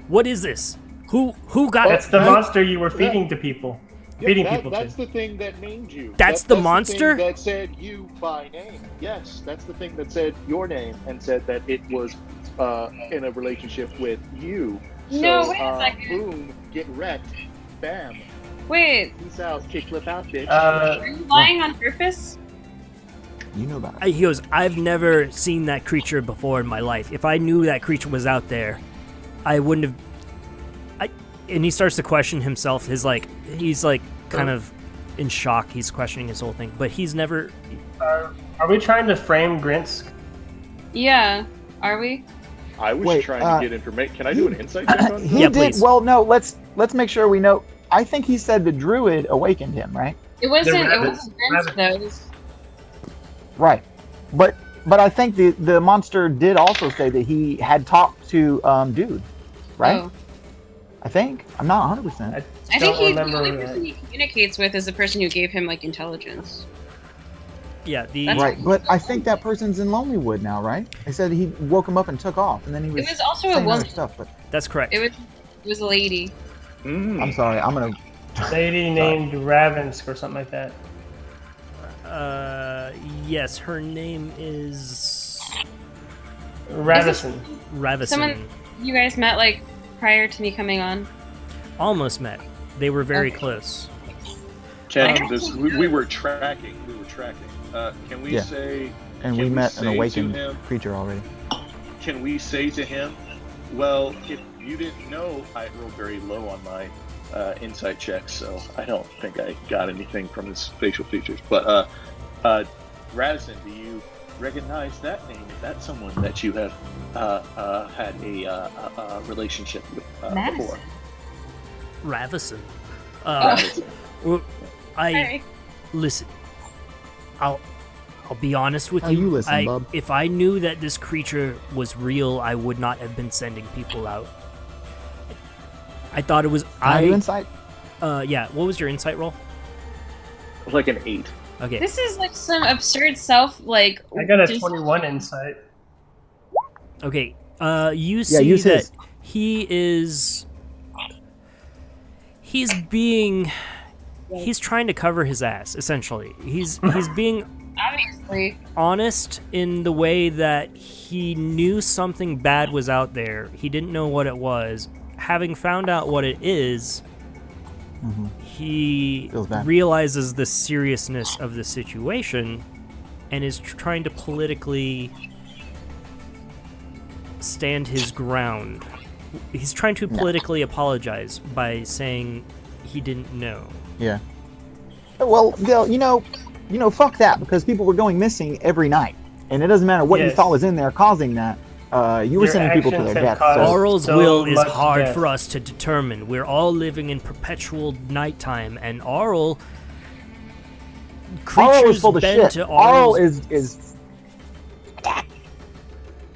What is this? Who got That's it? the monster you were feeding to people. Feeding people That's to. the thing that named you. That's the monster? The thing that said you by name. Yes, that's the thing that said your name and said that it was in a relationship with you. No, So, wait a second. boom, get wrecked. Bam. Wait, Peace out. Kick flip out, bitch. are you lying on purpose? You know about it. He goes, "I've never seen that creature before in my life. If I knew that creature was out there, I wouldn't have." And he starts to question himself. He's like kind of in shock. He's questioning his whole thing, but he's never. Are we trying to frame Grinsk? Yeah. Are we? I was Wait, trying to get information. Can I do an insight check on He Yeah, did. please. Well, no. Let's make sure we know. I think he said the druid awakened him, right? It wasn't. It rabbits. wasn't Vince, though. It was- Right. But I think the monster did also say that he had talked to dude, right? Oh. I think. I'm not 100%. I think Don't the remember only that. person he communicates with is the person who gave him like intelligence. Yeah, the That's- Right, but I think that person's in Lonelywood now, right? They said he woke him up and took off, and then he was, It was also a saying other woman. stuff. But that's correct. It was a lady. I'm sorry, I'm gonna. Lady named Ravensk or something like that. Yes, her name is Ravison. Ravison. Someone you guys met like prior to me coming on. Almost met. They were very Okay. close. Ken, we were tracking. We were tracking. Can we Yeah. say? And Can we we met say an to awakened him- creature already. Can we say to him, well, if you didn't know, I rolled very low on my insight checks, so I don't think I got anything from his facial features. But Radisson, do you recognize that name? Is that someone that you have had a relationship with before? Madison. Ravison. Radisson. Well, Sorry. listen. I'll be honest with How you. you listen, bub? If I knew that this creature was real, I would not have been sending people out. I thought it was. Can I do insight? Yeah. What was your insight roll? Like an 8. Okay. This is like some absurd self like. I got a just- 21 insight. Okay. You see use that his. he is. He's being. He's trying to cover his ass. Essentially, he's being Obviously. honest in the way that he knew something bad was out there. He didn't know what it was. Having found out what it is, he Feels bad. realizes the seriousness of the situation and is trying to politically stand his ground. He's trying to politically apologize by saying he didn't know. Yeah. Well, Dale, you know, fuck that, because people were going missing every night, and it doesn't matter what you Yes. thought was in there causing that. You were Your sending people to actions their have death. caused- So, Aural's so will is much hard death. for us to determine. We're all living in perpetual nighttime, and Aural Aural creatures is full of bend shit. to Aural Aural's. is.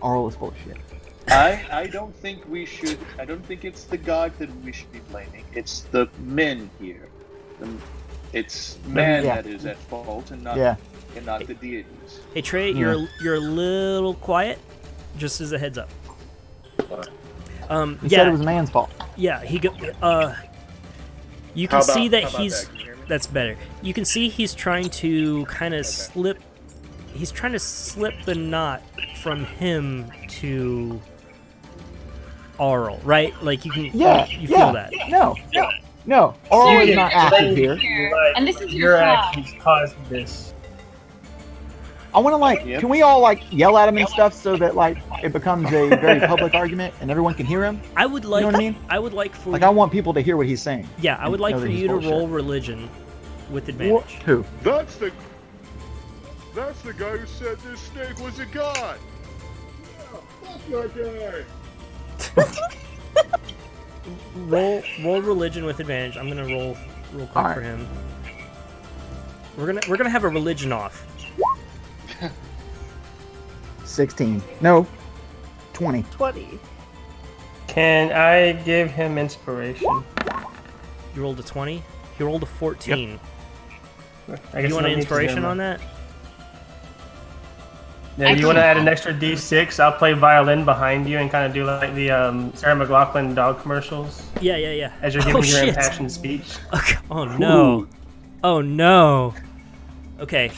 Aural is full of shit. I don't think we should. I don't think it's the god that we should be blaming. It's the men here. It's man Yeah. that is at fault, and not Yeah. the deities. Hey Trey, you're a little quiet. Just as a heads up. He said it was a man's fault. Yeah. You can How see about- that how about he's. that? Can you hear me? That's better. You can see he's trying to kind of slip he's trying to slip the knot from him to Arl, right? Like you can, you feel that. No. Arl is You not can active explain here. like, And this is your your flaw. actions caused this. I want to like, Yep. can we all like yell at him and stuff so that like it becomes a very public argument and everyone can hear him? I would like, You know what I mean? I would like for Like I want people to hear what he's saying. yeah, I would and like know for that he's you to bullshit. roll religion with advantage. Who? That's the guy who said this snake was a god. Yeah, fuck that guy. Roll religion with advantage. I'm gonna roll real quick Alright. for him. We're gonna have a religion off. 16. No. 20. 20. Can I give him inspiration? You rolled a 20. He rolled a 14. I guess You want I'll an need to inspiration do on that? Yeah, you want to add an extra D6? I'll play violin behind you and kind of do like the Sarah McLachlan dog commercials Yeah. as you're giving your shit. impassioned speech. Okay. Oh no. Oh no. Okay.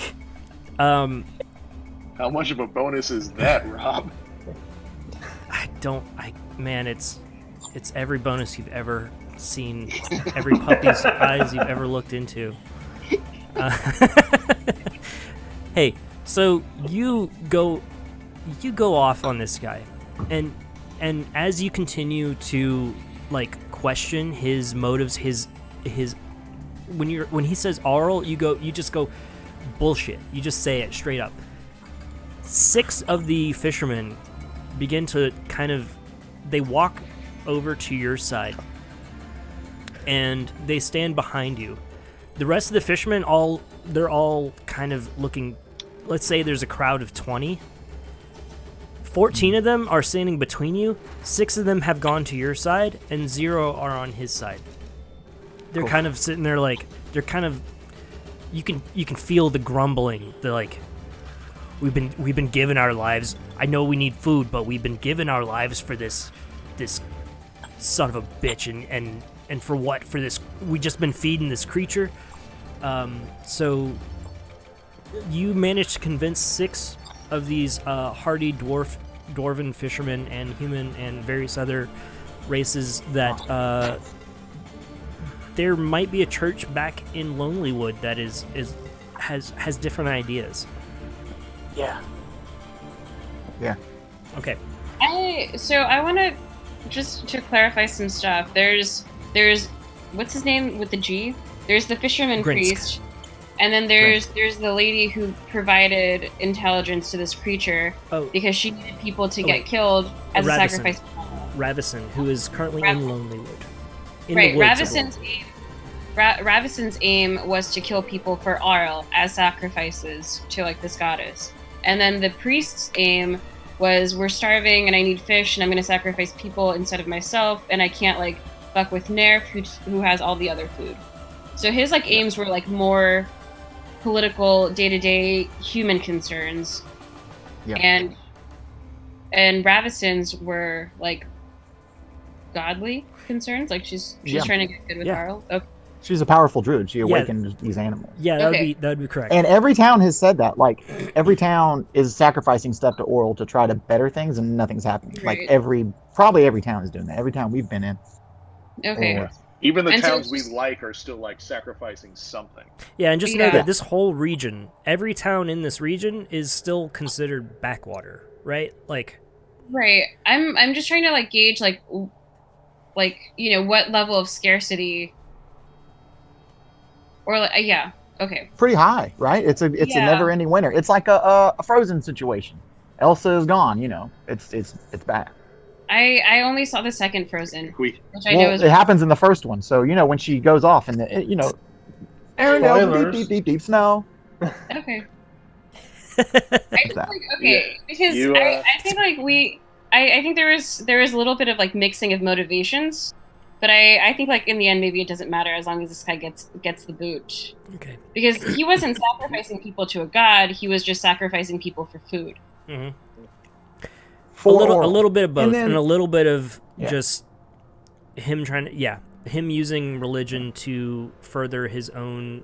How much of a bonus is that, Rob? Man, it's every bonus you've ever seen, every puppy's eyes you've ever looked into. Hey, so you go off on this guy, and as you continue to like question his motives, his when he says Arl, you just go bullshit. You just say it straight up. 6 of the fishermen begin to they walk over to your side and they stand behind you. The rest of the fishermen they're all kind of looking, let's say there's a crowd of 20. 14 of them are standing between you, 6 of them have gone to your side, and 0 are on his side. They're kind of sitting there like, they're kind of, you can feel the grumbling. They're like, we've been given our lives. I know we need food, but we've been given our lives for this son of a bitch, and for what? For this, we just been feeding this creature. So you managed to convince 6 of these hardy dwarven fishermen and human and various other races that there might be a church back in Lonelywood that has different ideas. Yeah. Okay. I want to just to clarify some stuff. There's what's his name with the G? There's the fisherman Grinsk. priest, and then there's the lady who provided intelligence to this creature because she needed people to get killed as a Ravison. sacrifice. Ravison, who is currently in Lonelywood. In Right, the woods of Ravison's aim was to kill people for Arl as sacrifices to like this goddess. And then the priest's aim was, we're starving and I need fish and I'm going to sacrifice people instead of myself, and I can't like fuck with Nerf who has all the other food. So his like aims were like more political, day-to-day human concerns. Yeah. And Ravison's were like godly concerns, like she's trying to get good with Arl. Okay. She's a powerful druid. She awakened these animals. Yeah, that Okay. would be correct. And every town has said that. Like, every town is sacrificing stuff to Oral to try to better things, and nothing's happening. Right. Like, probably every town is doing that. Every town we've been in. Okay. Or- Even the And so towns it's we just- like are still like sacrificing something. Yeah, and just know Yeah. that this whole region, every town in this region is still considered backwater, right? Like, Right. I'm just trying to like gauge like you know what level of scarcity or like yeah. Okay. Pretty high, right? It's a Yeah. never-ending winter. It's like a Frozen situation. Elsa is gone. You know, it's bad. I only saw the second Frozen, We which I know is It happens in the first one. So you know when she goes off and Arendelle, Spoilers. deep, deep, deep, deep snow. okay. I think, that. like, okay, because You, I think like I think there is a little bit of like mixing of motivations, but I think like in the end maybe it doesn't matter as long as this guy gets the boot, okay. because he wasn't sacrificing people to a god, he was just sacrificing people for food. hmm A For little, a Oral. little bit of both, And then- and a little bit of Yeah. just him trying to, him using religion to further his own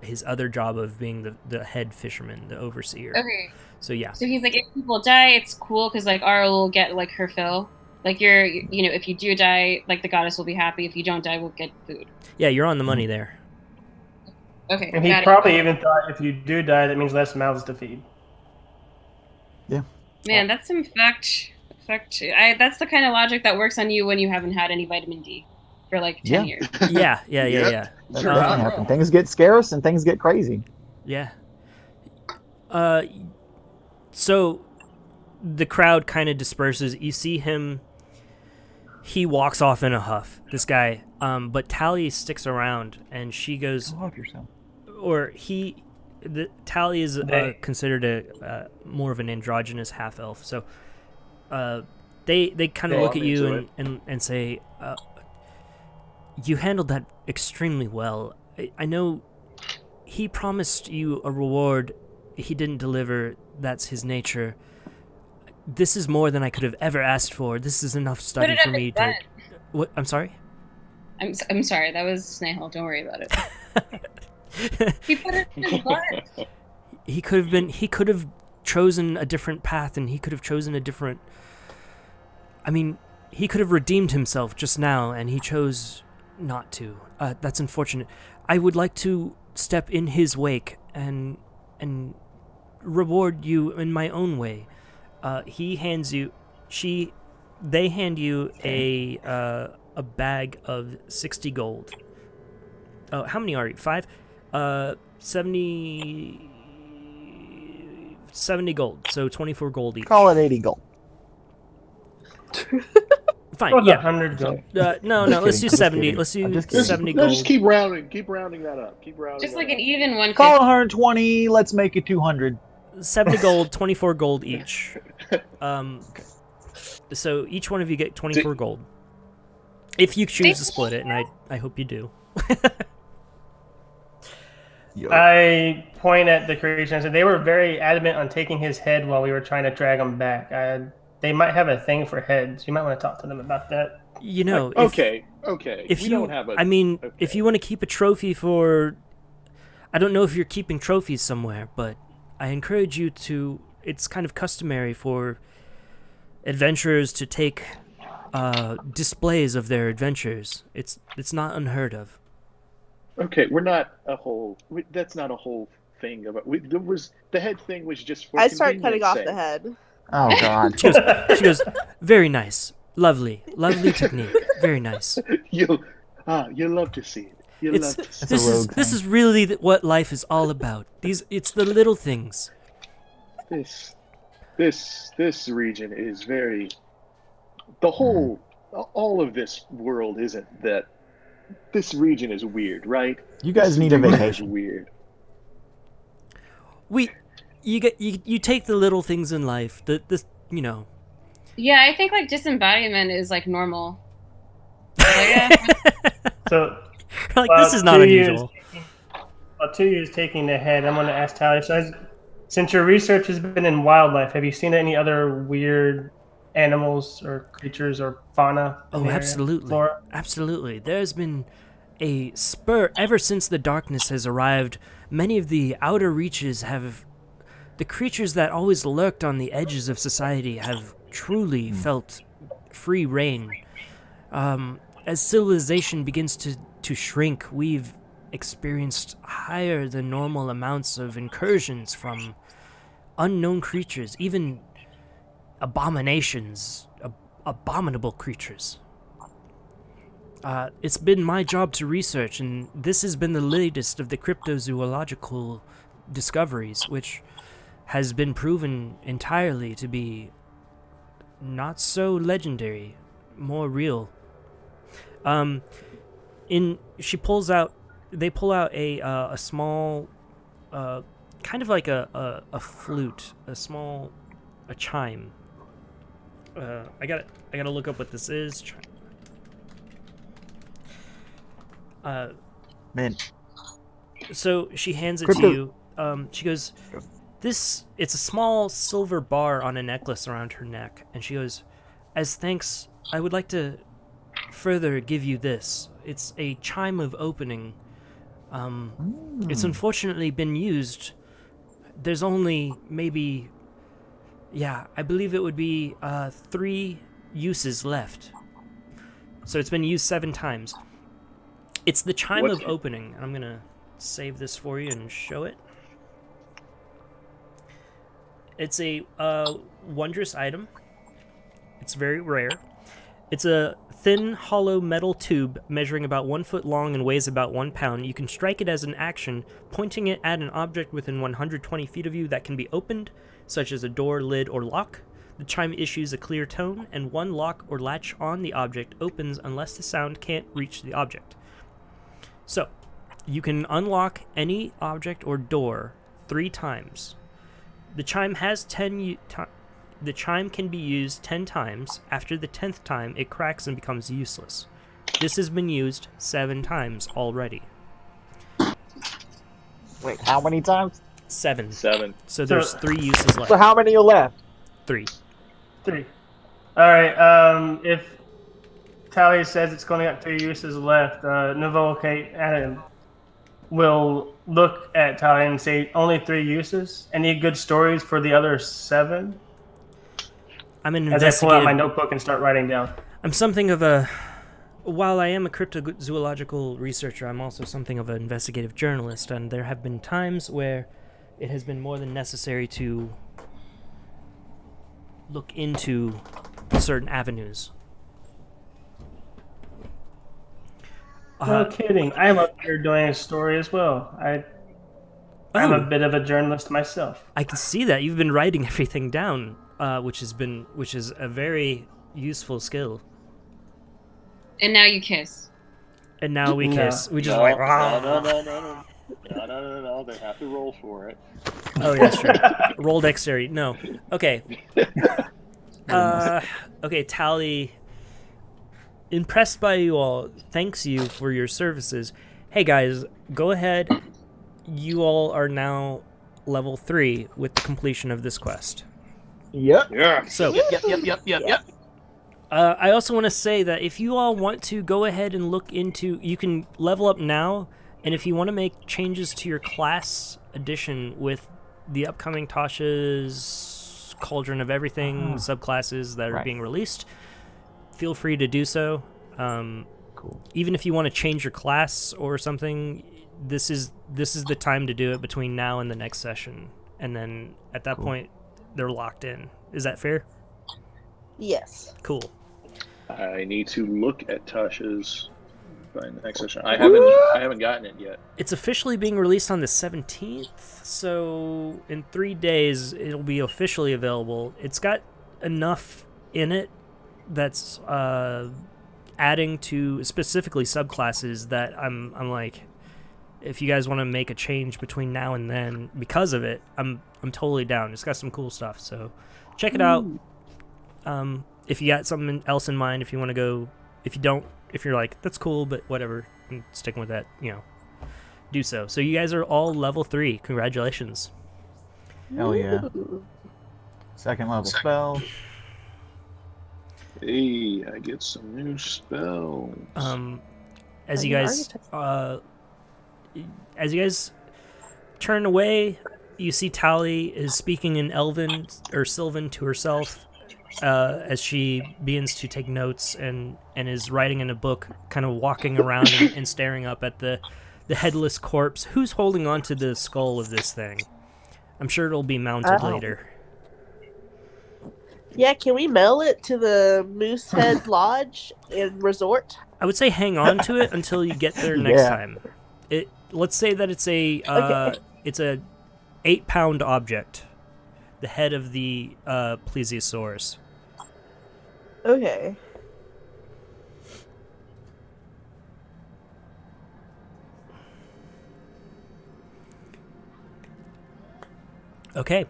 his other job of being the head fisherman, the overseer. Okay. So yeah. So he's like, if people die, it's cool because like Ara will get like her fill. Like if you do die, like the goddess will be happy. If you don't die, we'll get food. Yeah, you're on the money there. Okay. And he got it. probably even thought if you do die, that means less mouths to feed. Yeah. Man, that's some fact. That's the kind of logic that works on you when you haven't had any vitamin D for like 10 years. Yeah. That Sure. can happen. Things get scarce and things get crazy. Yeah. So the crowd kind of disperses. You see him. He walks off in a huff. This guy. But Tally sticks around, and she goes. Go off yourself. Or Tally is considered a more of an androgynous half elf. So they kind of look at you and say, you handled that extremely well. I know he promised you a reward. He didn't deliver. That's his nature. This is more than I could have ever asked for. This is enough study for me to... What? I'm sorry? I'm sorry. That was Snehel. Don't worry about it. He put it in his butt. He could have chosen a different path, and he could have chosen a different... I mean, he could have redeemed himself just now, and he chose not to. That's unfortunate. I would like to step in his wake and reward you in my own way. They hand you a bag of 60 gold. Oh, how many are you? 5? 70 gold. So 24 gold each. Call it 80 gold. Fine. Yeah. 100 gold. No. Let's do 70. Let's do 70 gold. Just keep rounding that up. Just like an even 150. Call it 120. Let's make it 200. 70 gold, 24 gold each. So each one of you get 24 gold. If you choose to split it, and I hope you do. I point at the creature and said they were very adamant on taking his head while we were trying to drag him back. They might have a thing for heads. You might want to talk to them about that. You know, okay. If we you, don't have a, I mean, okay. if you want to keep a trophy for, I don't know if you're keeping trophies somewhere, but I encourage you to. It's kind of customary for adventurers to take displays of their adventures. It's not unheard of. Okay, we're not a whole. That's not a whole thing about. There was the head thing was just for. I start cutting off convenience the sake. head. Oh, God. She goes, very nice, lovely technique, very nice. You'll love to see it. You'll love to see it. This is really what life is all about. It's the little things. This region is very. The whole, all of this world isn't that. This region is weird, right? You guys need a vacation. Weird. You take the little things in life. You know. Yeah, I think like disembodiment is like normal. So, like this is not unusual. While Tuyu is taking the head, I'm going to ask Tally. So, since your research has been in wildlife, have you seen any other weird animals or creatures or fauna? Oh, absolutely. Flora? Absolutely. There's been a spur ever since the darkness has arrived. Many of the outer reaches have. The creatures that always lurked on the edges of society have truly felt free reign. As civilization begins to shrink, we've experienced higher than normal amounts of incursions from unknown creatures, even abominations, abominable creatures. It's been my job to research, and this has been the latest of the cryptozoological discoveries, which has been proven entirely to be not so legendary, more real. They pull out a small, kind of like a flute, a chime. I gotta look up what this is. Man. So she hands it to you. She goes, it's a small silver bar on a necklace around her neck. And she goes, as thanks, I would like to further give you this. It's a chime of opening. It's unfortunately been used. There's only maybe, I believe it would be 3 uses left. So it's been used 7 times. It's the chime of opening. I'm going to save this for you and show it. It's a wondrous item. It's very rare. It's a thin, hollow metal tube measuring about 1 foot long and weighs about 1 pound. You can strike it as an action, pointing it at an object within 120 feet of you that can be opened, such as a door, lid, or lock. The chime issues a clear tone, and 1 lock or latch on the object opens unless the sound can't reach the object. So, you can unlock any object or door 3 times. The chime has the chime can be used 10 times. After the 10th time, it cracks and becomes useless. This has been used 7 times already. Wait, how many times? 7. 7. So there's 3 uses left. So how many are left? 3. 3. All right. If Tally says it's going to got 3 uses left, Nuvall will look at Tally and say only 3 uses. Any good stories for the other 7? I'm an As I pull out my investigative. notebook and start writing down. I'm something of a. While I am a cryptozoological researcher, I'm also something of an investigative journalist, and there have been times where it has been more than necessary to look into certain avenues. No kidding. I love you're doing a story as well. I'm a bit of a journalist myself. I can see that you've been writing everything down, which is a very useful skill. And now you kiss. And now we kiss. We just No, like. No. They have to roll for it. Oh yeah, sure. Roll dexterity. No. Okay. Okay, Tally. Impressed by you all. Thanks you for your services. Hey guys, go ahead. You all are now level 3 with the completion of this quest. Yep. Yeah. So. Yep. I also want to say that if you all want to go ahead and look into, you can level up now, and if you want to make changes to your class addition with the upcoming Tasha's Cauldron of Everything subclasses that are being released, feel free to do so. Cool. Even if you want to change your class or something, this is the time to do it between now and the next session, and then at that point, they're locked in. Is that fair? Yes. Cool. I need to look at Tasha's by the next session. I haven't gotten it yet. It's officially being released on the 17th, so in 3 days it'll be officially available. It's got enough in it that's adding to specifically subclasses that I'm like, if you guys want to make a change between now and then because of it, I'm totally down. It's got some cool stuff, so check it out. If you got something else in mind, if you want to go, if you don't, if you're like, that's cool, but whatever, I'm sticking with that, do so. So you guys are all level 3. Congratulations. Hell yeah. 2nd level spell. Hey, I get some new spells. As you guys turn away, you see Tally is speaking in Elven or Sylvan to herself. As she begins to take notes and is writing in a book, kind of walking around and staring up at the headless corpse. Who's holding on to the skull of this thing? I'm sure it'll be mounted later. Yeah, can we mail it to the Moosehead Lodge and Resort? I would say hang on to it until you get there next time. Let's say that it's a it's a 8-pound object, the head of the plesiosaurus. Okay. Okay.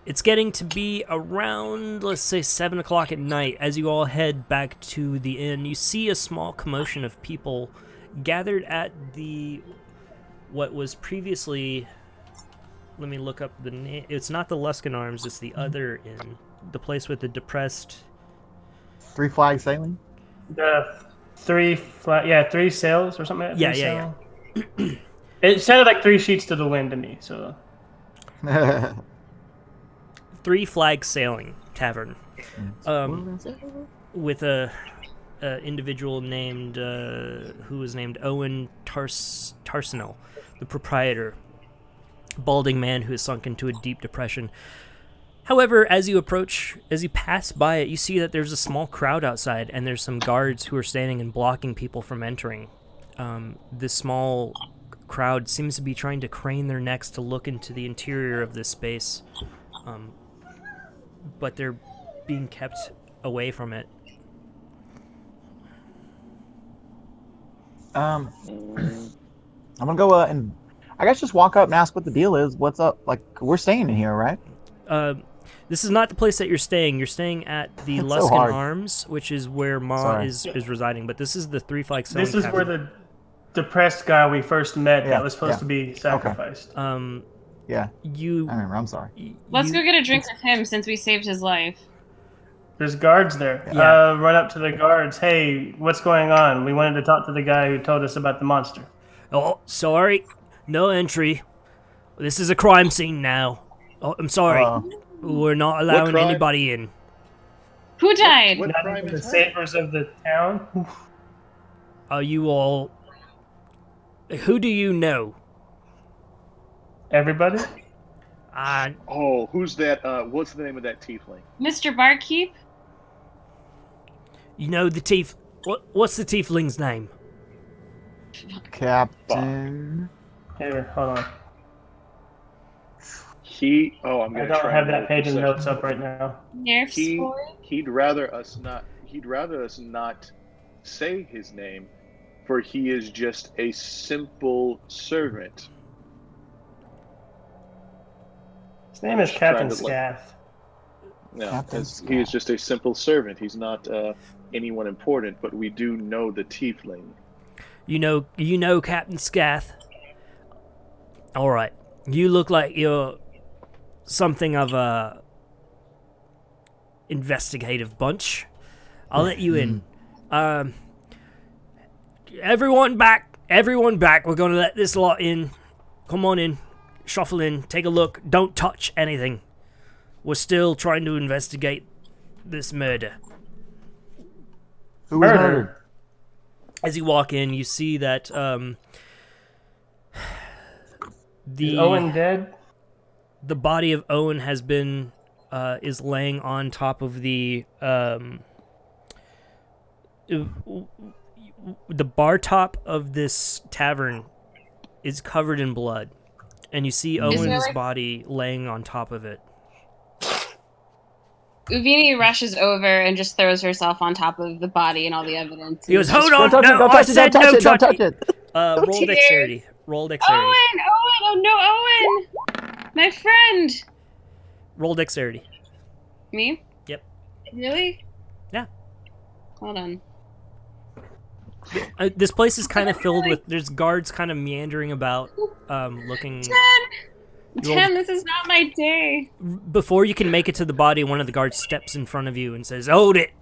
It's getting to be around, let's say, 7 o'clock at night. As you all head back to the inn, you see a small commotion of people gathered at what was previously... Let me look up the name. It's not the Luskan Arms, it's the other inn. The place with the depressed... 3 Flags Sailing? The three sails or something like that. Yeah. It sounded like 3 sheets to the wind to me. So 3 flag sailing tavern, with a individual named who was named Owen Tarsenel, the proprietor, balding man who has sunk into a deep depression. However, as you pass by it, you see that there's a small crowd outside, and there's some guards who are standing and blocking people from entering. This small crowd seems to be trying to crane their necks to look into the interior of this space, but they're being kept away from it. I'm gonna go and I guess just walk up and ask what the deal is. What's up? Like, we're staying in here, right? This is not the place that you're staying. You're staying at the It's so Luskin hard. Arms, which is where Ma is residing. But this is the 3 flag sailing this is tavern. where the depressed guy we first met Yeah, that was supposed yeah. to be sacrificed. Yeah, I remember. I'm sorry. Let's go get a drink with him since we saved his life. There's guards there. Yeah. Run up to the guards. Hey, what's going on? We wanted to talk to the guy who told us about the monster. Oh, sorry. No entry. This is a crime scene now. Oh, I'm sorry. We're not allowing crime? anybody in. Who died? What Not crime even the is that? savers of the town. Are you all... Who do you know? Everybody. Oh, who's that? What's the name of that tiefling? Mr. Barkeep? You know the tief... What's the tiefling's name? Captain. Here, hold on. I'm I gonna don't try have and that roll page of perception. notes up right now. Nerf sport? He'd rather us not say his name, for he is just a simple servant. His name is Just Captain trying to look. Scath. No, Captain he is just a simple servant. He's not anyone important, but we do know the tiefling. You know Captain Scath? Alright. You look like you're something of a investigative bunch. I'll let you in. Everyone back. We're gonna let this lot in. Come on in. Shuffle in. Take a look. Don't touch anything. We're still trying to investigate this murder. Who was murdered? As you walk in, you see that Is Owen dead? the body of Owen has been is laying on top of the bar top of this tavern is covered in blood, and you see Is there, Owen's like- body laying on top of it. Uvini rushes over and just throws herself on top of the body and all the evidence. He goes, and "Hold Don't on, touch it! no, Don't I touch it! said Don't touch no it! Don't touch touching." it! Roll Tears. dexterity. Roll dexterity. Owen! Oh no, Owen! My friend! Roll dexterity. Me? Yep. Really? Yeah. Hold on. This place is kind of filled with. There's guards kind of meandering about, looking. 10, this is not my day. Before you can make it to the body, one of the guards steps in front of you and says, "Hold it!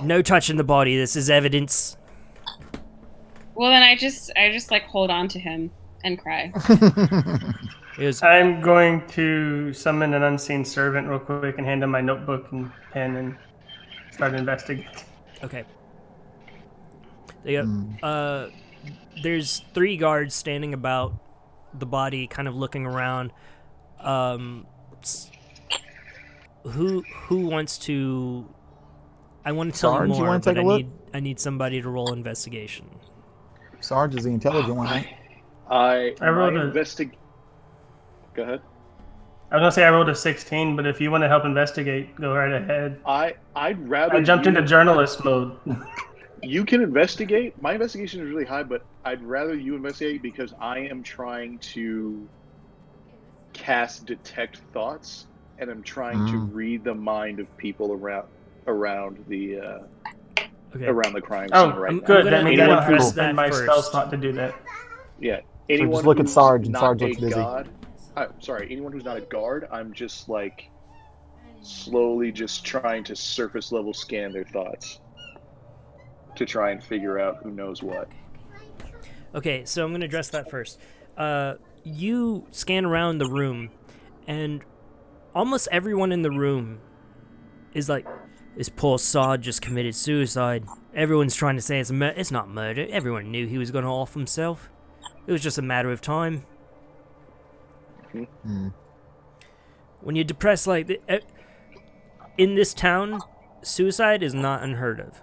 No touching the body. This is evidence." Well, then I just like hold on to him and cry. He goes, I'm going to summon an unseen servant real quick and hand him my notebook and pen and start investigating. okay. They go, there's 3 guards standing about the body, kind of looking around. Who wants to? I want to tell Sarge, you you more, wanna but take a look? I need somebody to roll investigation. Sarge is the intelligent one, right? I rolled a- Go ahead. I was gonna say I rolled a 16, but if you want to help investigate, go right ahead. I'd rather I jumped into journalist mode. You can investigate. My investigation is really high, but I'd rather you investigate because I am trying to cast detect thoughts, and I'm trying to read the mind of people around the crime scene Oh, right now. good. gonna- That means I I'm don't gonna have to press spend that my spell first. slot to do that. Yeah. just Anyone look at who's Sarge, and not Sarge a looks busy. god- anyone who's not a guard, I'm just like slowly just trying to surface level scan their thoughts. to try and figure out who knows what. Okay, so I'm going to address that first. You scan around the room, and almost everyone in the room is like, this poor Sarge just committed suicide. Everyone's trying to say it's not murder. Everyone knew he was going to off himself. It was just a matter of time. Mm. When you're depressed like in this town, suicide is not unheard of.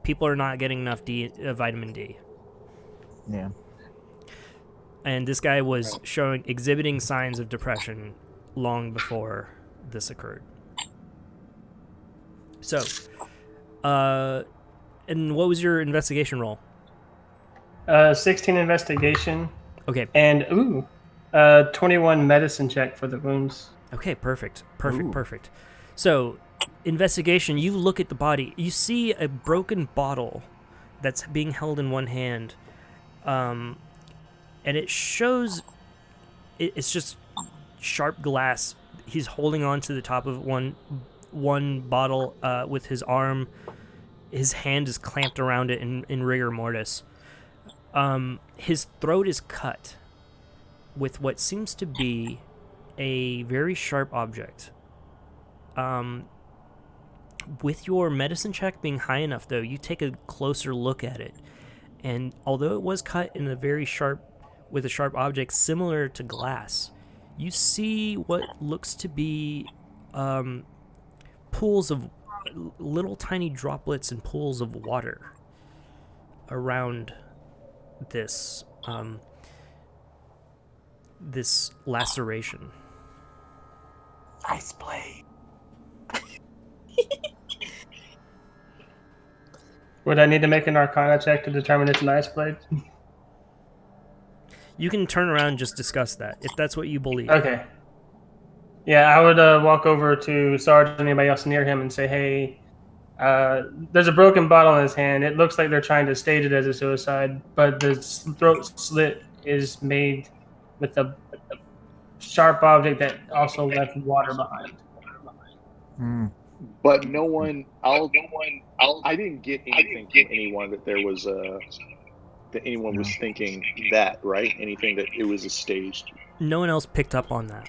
People are not getting enough vitamin D. Yeah. And this guy was exhibiting signs of depression long before this occurred. So, and what was your investigation roll? 16 investigation. Okay. And 21 medicine check for the wounds. Okay, perfect. Perfect. So, investigation, you look at the body. You see a broken bottle that's being held in one hand. And it shows it's just sharp glass. He's holding on to the top of one bottle with his arm. His hand is clamped around it in rigor mortis. His throat is cut with what seems to be a very sharp object. With your medicine check being high enough, though, you take a closer look at it. And although it was cut in with a sharp object similar to glass, you see what looks to be pools of little tiny droplets and pools of water around this this laceration. Ice blade. Would I need to make an Arcana check to determine it's an ice blade? You can turn around and just discuss that, if that's what you believe. Okay. Yeah, I would walk over to Sarge and anybody else near him and say, hey, there's a broken bottle in his hand. It looks like they're trying to stage it as a suicide, but the throat slit is made with a sharp object that also left water behind. Mm. But I didn't get anything from anyone that there was that anyone was thinking that, right? Anything that it was a staged. No one else picked up on that.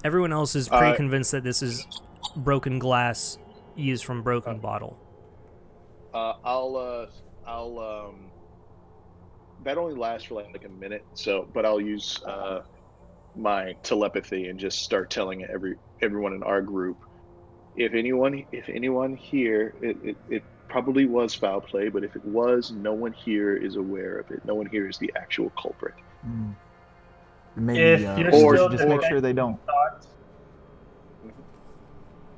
Everyone else is pretty convinced that this is broken glass used from broken bottle. I'll that only lasts for like a minute, but I'll use my telepathy and just start telling everyone in our group, if anyone here, it probably was foul play, but if it was, no one here is aware of it. No one here is the actual culprit. Mm. Maybe, If you're still just make sure they don't.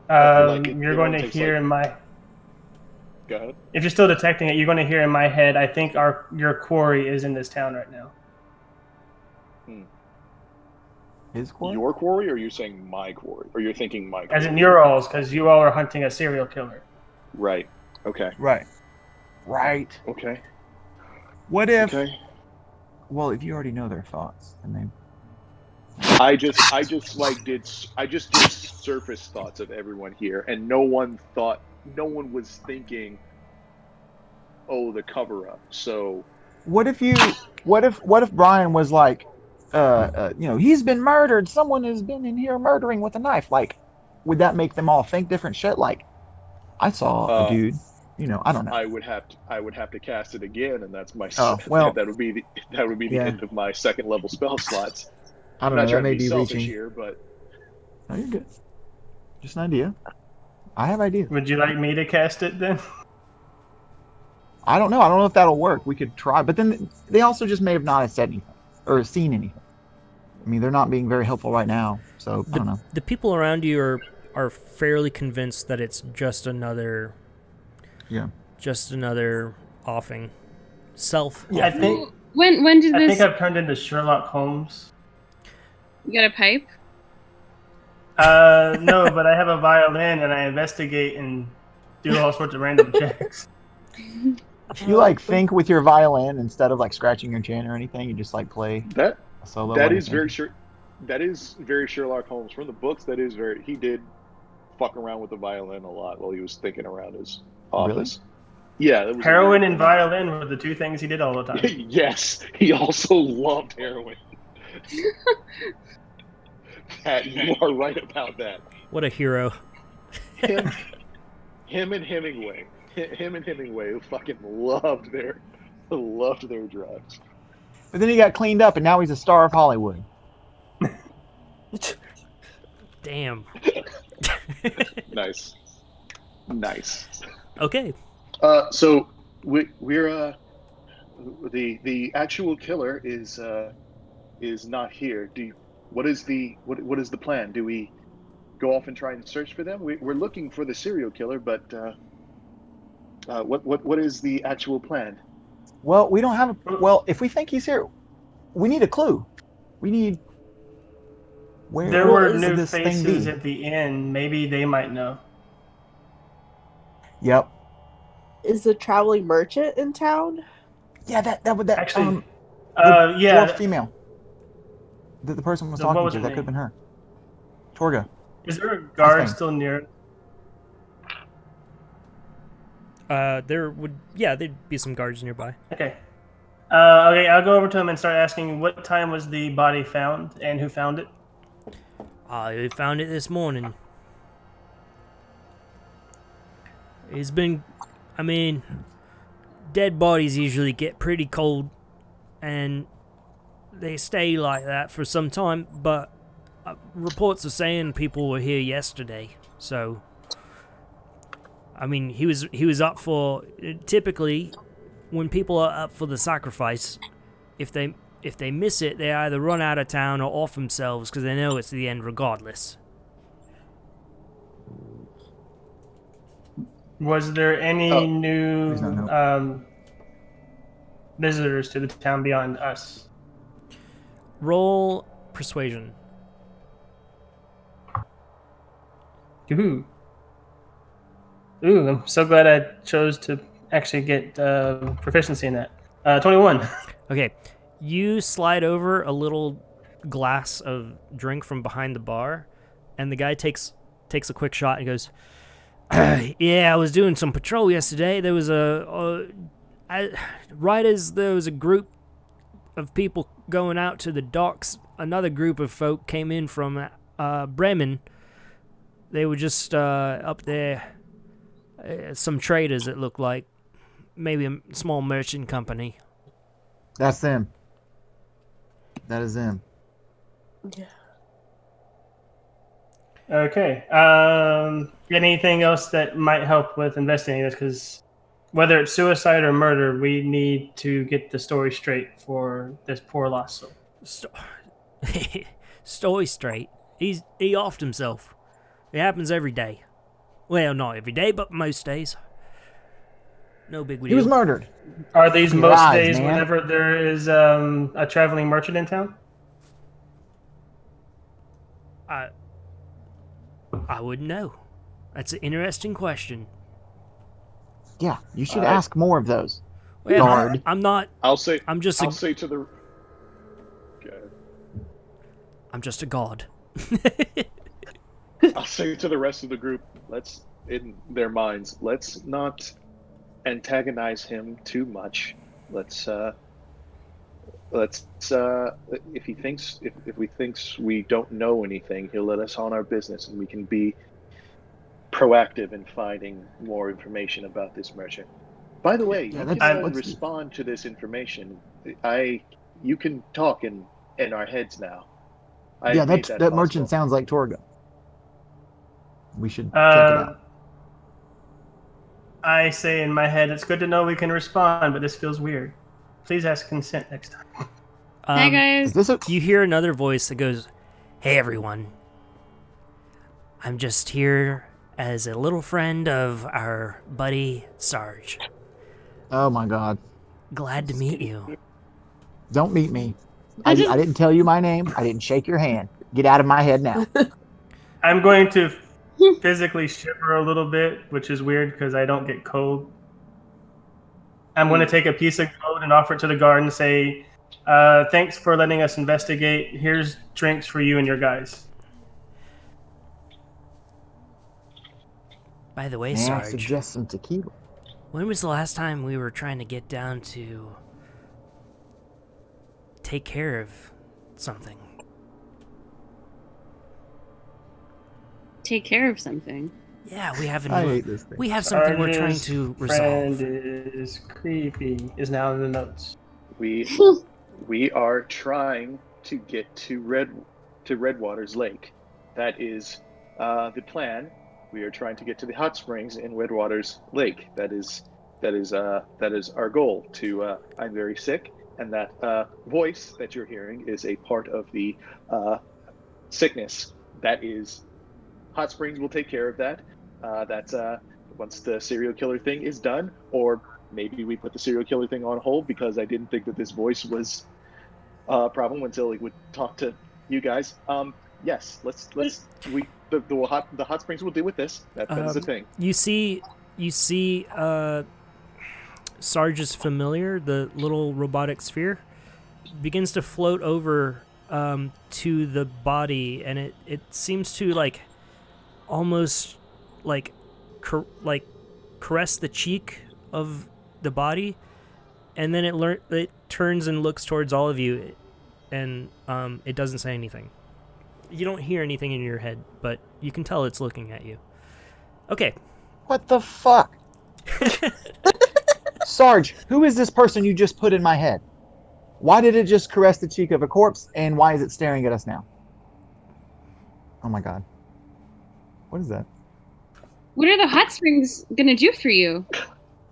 You're going to hear in my. Go ahead. If you're still detecting it, you're going to hear in my head, I think your quarry is in this town right now. His quarry? Your quarry, or are you saying my quarry? Or you're thinking my quarry? As in your all's, because you all are hunting a serial killer. Right. Okay. Right. Okay. What if? Okay. Well, if you already know their thoughts, and they. I just did surface thoughts of everyone here, and no one was thinking, oh, the cover up. So what if Brian was like, he's been murdered, someone has been in here murdering with a knife, like, would that make them all think different shit? Like, I saw a dude, I don't know. I would have to cast it again, and that's my that would be the end of my second level spell slots. I don't know. That may be selfish reaching here, but no, you're good. Just an idea. I have ideas. Would you like me to cast it then? I don't know if that'll work. We could try, but then they also just may have not said anything or seen anything. I mean, they're not being very helpful right now, so I don't know. The people around you are fairly convinced that it's just another offing. I think. When did this? I think I've turned into Sherlock Holmes. You got a pipe? No, but I have a violin and I investigate and do all sorts of random checks. You like think with your violin instead of like scratching your chin or anything. You just like play that. A solo. That is very Sherlock Holmes from the books. He did fucking around with the violin a lot while he was thinking around his office. Yeah, that was Heroin and violin were the two things he did all the time. Yes, he also loved heroin. Pat, you are right about that. What a hero. Him and Hemingway. Him and Hemingway who fucking loved their drugs. But then he got cleaned up, and now he's a star of Hollywood. Damn. Nice. Okay. So we're the actual killer is not here. What is the plan? Do we go off and try and search for them? We're looking for the serial killer, but what is the actual plan? Well, we don't have a. Well, if we think he's here, we need a clue. We need. Where There were would new this thing faces be? at the end. Maybe they might know. Yep. Is the traveling merchant in town? Yeah, that Actually, the yeah. dwarf female that the person was So what talking was to. her That could have name? been her. Torga. Is there a guard Mustang. still near? There'd be some guards nearby. Okay. Okay, I'll go over to him and start asking what time was the body found and who found it. I found it this morning. It's been, dead bodies usually get pretty cold, and they stay like that for some time, but reports are saying people were here yesterday, so... he was up for... Typically, when people are up for the sacrifice, if they miss it, they either run out of town or off themselves because they know it's the end regardless. Was there any new There's no visitors to the town beyond us? Roll persuasion. Ooh, I'm so glad I chose to actually get proficiency in that. 21. Okay, you slide over a little glass of drink from behind the bar, and the guy takes a quick shot and goes, "Yeah, I was doing some patrol yesterday. There was right as there was a group of people going out to the docks, another group of folk came in from Bremen. They were just up there, some traders it looked like, maybe a small merchant company." That's them. That is them. Yeah. Okay. Anything else that might help with investigating this? Because whether it's suicide or murder, we need to get the story straight for this poor lost soul. Story straight. He offed himself. It happens every day. Well, not every day, but most days. No big deal. He was murdered. Are these Your most eyes, days man. whenever there is a traveling merchant in town? I wouldn't know. That's an interesting question. Yeah, you should ask more of those. Well, Guard. I'm not. I'll say I'm just to the. Okay. I'm just a god. I'll say to the rest of the group, let's, in their minds, let's not antagonize him too much. Let's if he thinks if we thinks we don't know anything, he'll let us on our business, and we can be proactive in finding more information about this merchant. By the way, Yeah, you let's- can let's- respond to this information. You can talk in our heads now. I Yeah, made that possible. merchant sounds like Torga. We should check it out. I say in my head, it's good to know we can respond, but this feels weird. Please ask consent next time. Hi Is guys. this a You hear another voice that goes, "Hey everyone. I'm just here as a little friend of our buddy Sarge. Oh my god. Glad to meet you." Don't meet me. I I just- didn't tell you my name. I didn't shake your hand. Get out of my head now. I'm going to physically shiver a little bit, which is weird because I don't get cold. I'm going to take a piece of code and offer it to the guard and say, thanks for letting us investigate. Here's drinks for you and your guys. By the way, May I Sarge, suggest some tequila? when was the last time we were trying to get down to take care of something? Take care of something. Yeah, we have I hate this thing. we have something we're trying Sarge's to resolve. friend is creepy. Is now in the notes. We are trying to get to Redwater's Lake. That is the plan. We are trying to get to the hot springs in Redwater's Lake. That is our goal. I'm very sick, and that voice that you're hearing is a part of the sickness. That is, hot springs will take care of that. That's once the serial killer thing is done, or maybe we put the serial killer thing on hold because I didn't think that this voice was a problem until he would talk to you guys. Yes, the hot springs will deal with this. That is a thing. You see Sarge's familiar, the little robotic sphere, begins to float over to the body, and it seems to almost caress the cheek of the body, and then it turns and looks towards all of you, and it doesn't say anything. You don't hear anything in your head, but you can tell it's looking at you. Okay. What the fuck? Sarge, who is this person you just put in my head? Why did it just caress the cheek of a corpse, and why is it staring at us now? Oh my god. What is that? What are the hot springs gonna do for you?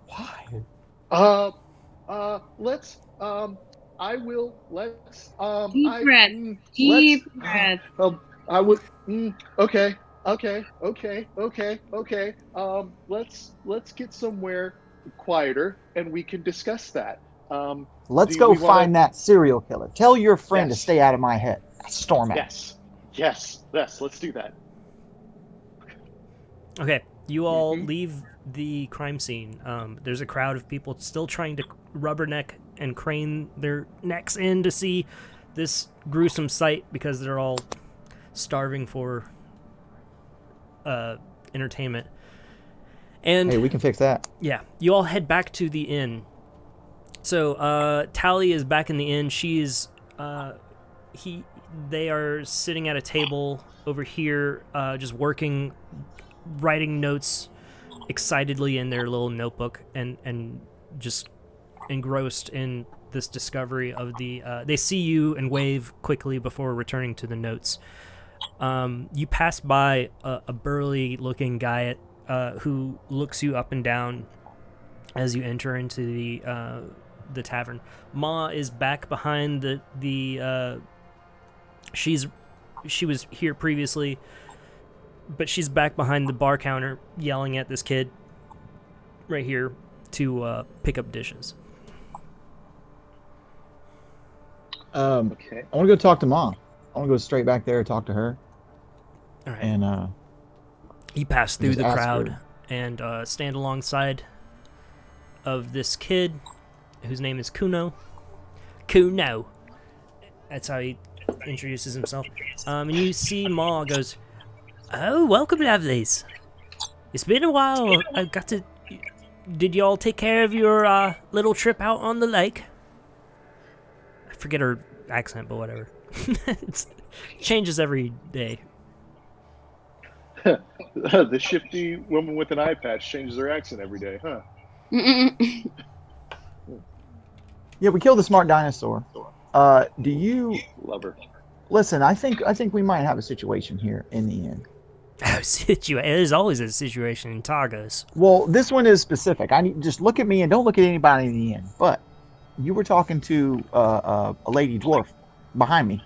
Why? Let's Deep breath. Deep breath. I would. Okay. Let's get somewhere quieter, and we can discuss that. Let's go find that serial killer. Tell your friend to Yes. stay out of my head. Storm at. Yes. Let's do that. Okay, you all leave the crime scene. There's a crowd of people still trying to rubberneck and crane their necks in to see this gruesome sight because they're all starving for entertainment. And Hey, we can fix that. yeah, you all head back to the inn. So Tally is back in the inn. She's they are sitting at a table over here, just working, writing notes excitedly in their little notebook, and just engrossed in this discovery of the they see you and wave quickly before returning to the notes. You pass by a burly looking guy who looks you up and down as you enter into the tavern. Ma is back behind the she was here previously, but she's back behind the bar counter yelling at this kid right here to pick up dishes. Okay. I want to go talk to Mom. I want to go straight back there and talk to her. All right. And You pass through just the ask crowd her. and stand alongside of this kid whose name is Kuno. Kuno. That's how he introduces himself. And you see Ma goes, "Oh, welcome, lovelies. It's been a while. Did y'all take care of your little trip out on the lake?" I forget her accent, but whatever. It changes every day. The shifty woman with an eye patch changes her accent every day, huh? yeah, we killed the smart dinosaur. Do you Love her. listen? I think we might have a situation here in the inn. Oh, there's always a situation in Targos. Well, this one is specific. I need just look at me and don't look at anybody in the inn. But you were talking to a lady dwarf behind me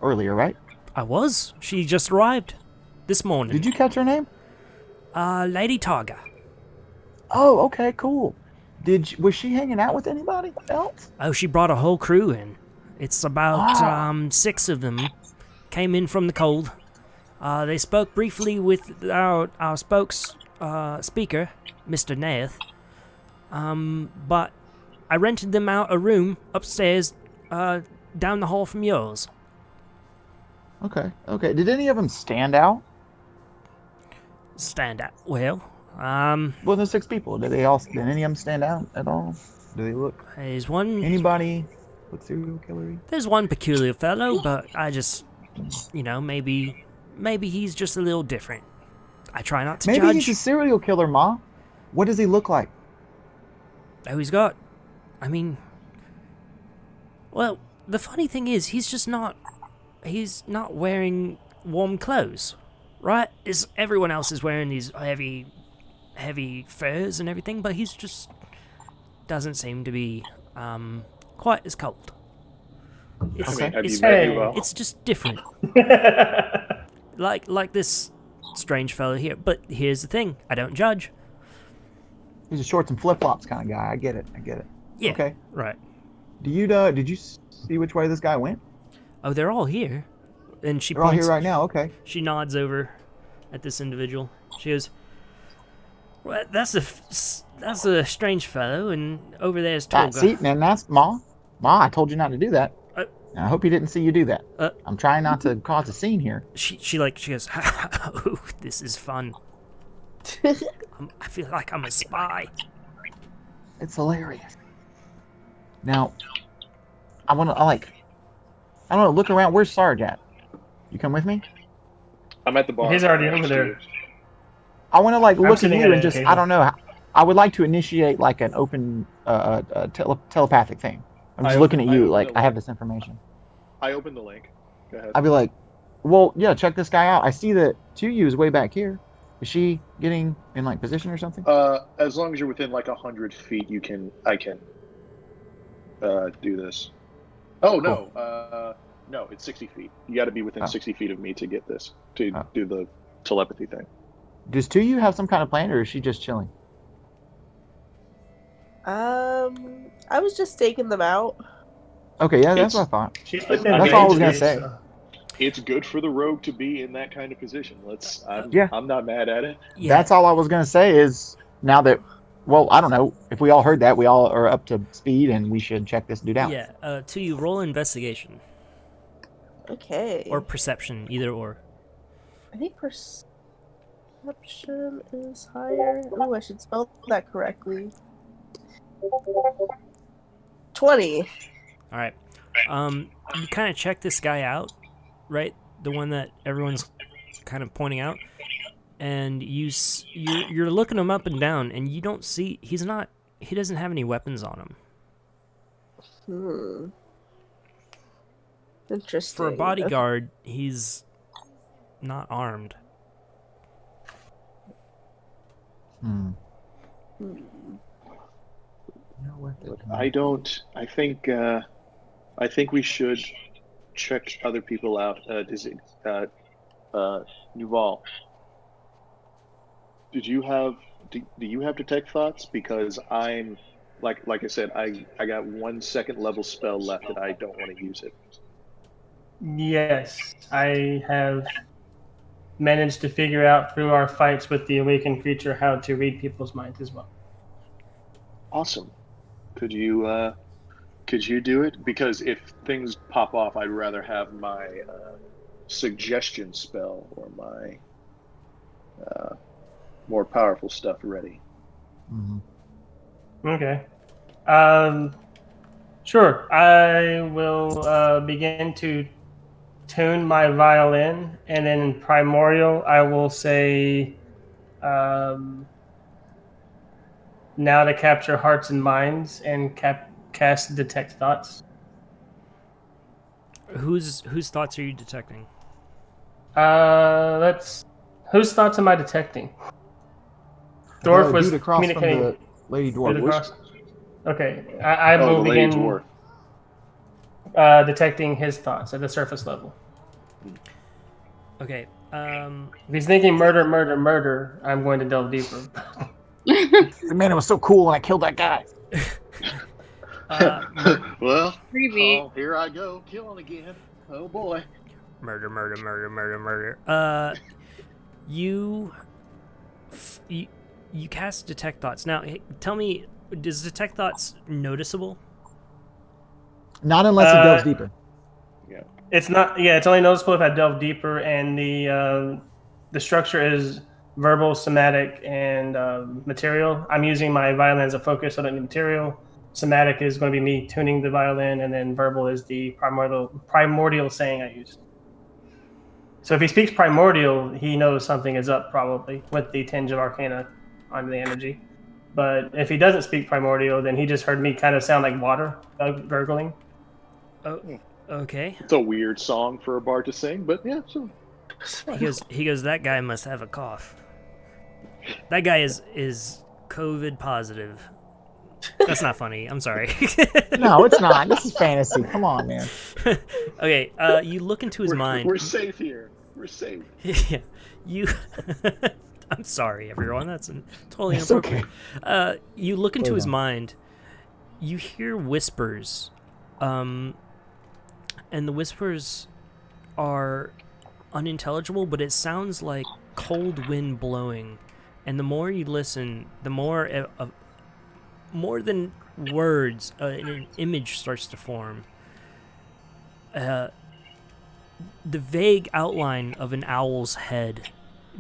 earlier, right? I was. She just arrived this morning. Did you catch her name? Lady Targa. Oh, okay, cool. Was she hanging out with anybody else? Oh, she brought a whole crew in. It's about 6 of them. Came in from the cold. They spoke briefly with our speaker, Mr. Nath. But I rented them out a room upstairs, down the hall from yours. Okay. Did any of them stand out? Stand out. Well, Well, there's 6 people. Did any of them stand out at all? Do they look? There's one. Anybody look serial killery? There's one peculiar fellow, but I just, maybe he's just a little different. I try not to Maybe judge. he's a serial killer, Ma. What does he look like? Oh, he's got. I mean. Well, the funny thing is, he's not wearing warm clothes, right? Everyone else is wearing these heavy furs and everything, but he's just doesn't seem to be quite as cold. It's, Okay. Have you it's, met Nuvall? it's just different. like this strange fellow here. But here's the thing: I don't judge. He's a shorts and flip flops kind of guy. I get it. Yeah. Okay. Right. Did you see which way this guy went? Oh, they're all here. And she They're all points. here right now. Okay. She nods over at this individual. She goes, "Well, that's a strange fellow, and over there's Tolga." See, and that's Ma. Ma, I told you not to do that. Uh, And I hope he didn't see you do that. Uh, I'm trying not to cause a scene here. She goes, "Oh, this is fun. I feel like I'm a spy." It's hilarious. Now, I don't know, look around. Where's Sarge at? You come with me? I'm at the bar. He's already over next there. to you. I want to look at sitting you at and a just, table. I don't know. I would like to initiate like an open telepathic thing. I'm just looking at you like I have this information. I opened the link. Go ahead. I'd be like, well, yeah, check this guy out. I see that Tuyu is way back here. Is she getting in like position or something? As long as you're within like 100 feet, I can do this. Oh, no. No, it's 60 feet. You got to be within 60 feet of me to get this, to do the telepathy thing. Does Tuyu have some kind of plan, or is she just chilling? I was just staking them out. Okay, yeah, that's It's- what I thought. She's That's within all I was gonna range, say. so- It's good for the rogue to be in that kind of position. Yeah. I'm not mad at it. Yeah. That's all I was gonna say is now that, well, I don't know if we all heard that, we all are up to speed and we should check this dude out. Yeah. To you, roll investigation Okay. or perception, either or. I think perception is higher. Oh, I should spell that correctly. 20. All right. You kind of check this guy out, right? The one that everyone's kind of pointing out, and you're looking him up and down, and you don't see he doesn't have any weapons on him. Interesting. For a bodyguard, he's not armed. Hmm. I think we should check other people out. Nuvall, do you have detect thoughts? Because I'm like I said, I got 1 second level spell left and I don't want to use it. Yes, I have managed to figure out through our fights with the awakened creature how to read people's minds as well. Awesome. Could you do it? Because if things pop off, I'd rather have my suggestion spell or my more powerful stuff ready. Mm-hmm. Okay. Sure. I will begin to tune my violin, and then in primordial, I will say, now to capture hearts and minds, and cast detect thoughts. Whose thoughts are you detecting? Whose thoughts am I detecting? Dwarf was dude across from communicating. the lady dwarf. Dude across. Okay, I will the lady begin dwarf. detecting his thoughts at the surface level. Okay. If he's thinking murder, murder, murder, I'm going to delve deeper. Man, it was so cool when I killed that guy. Well, Creepy. oh, here I go, killing again. Oh boy. Murder. You cast detect thoughts. Now, tell me, is detect thoughts noticeable? Not unless he delves deeper. It's not. Yeah, it's only noticeable if I delve deeper, and the structure is verbal, somatic, and material. I'm using my violin as a focus, so I don't need material. Somatic is going to be me tuning the violin, and then verbal is the primordial saying I used. So if he speaks primordial, he knows something is up probably with the tinge of arcana on the energy. But if he doesn't speak primordial, then he just heard me kind of sound like water gurgling. Oh, okay. It's a weird song for a bard to sing, but yeah. So He goes. That guy must have a cough. That guy is COVID positive. That's not funny. I'm sorry. No, it's not. This is fantasy. Come on, man. Okay. You look into his mind. We're safe here. We're safe. Yeah. You. I'm sorry, everyone. That's totally It's inappropriate. okay. You look into Hold his on. mind. You hear whispers, and the whispers are unintelligible, but it sounds like cold wind blowing. And the more you listen, the more more than words, an image starts to form. The vague outline of an owl's head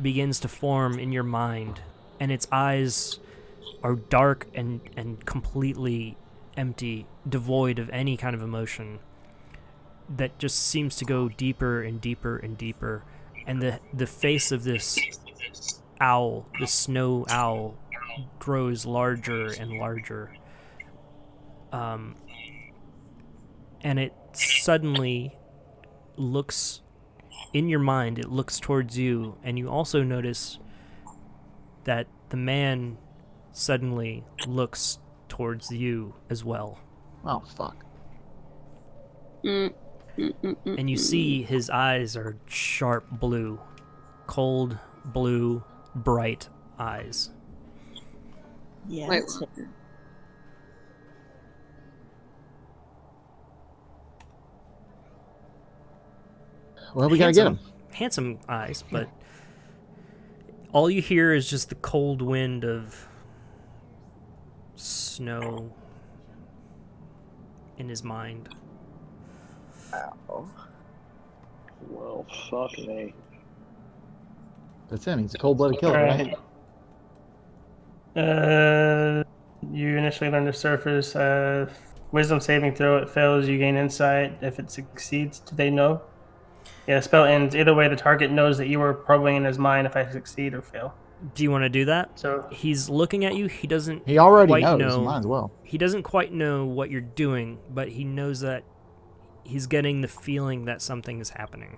begins to form in your mind, and its eyes are dark and completely empty, devoid of any kind of emotion, that just seems to go deeper and deeper and deeper. And the face of this owl, this snow owl, grows larger and larger. And it suddenly looks, in your mind, it looks towards you, and you also notice that the man suddenly looks towards you as well. Oh, fuck. And you see his eyes are sharp blue, cold blue, bright eyes. Yeah. Wait, Well, we gotta get him. Handsome eyes, but all you hear is just the cold wind of snow in his mind. Ow. Well, fucking A. That's him. He's a cold-blooded killer, right? You initially learn the surface. Wisdom saving throw. It fails, you gain insight. If it succeeds, do they know? Yeah, spell ends. Either way, the target knows that you were probing in his mind if I succeed or fail. Do you want to do that? So He's looking at you. He doesn't He already quite knows. know. Might as well. He doesn't quite know what you're doing, but he knows that he's getting the feeling that something is happening.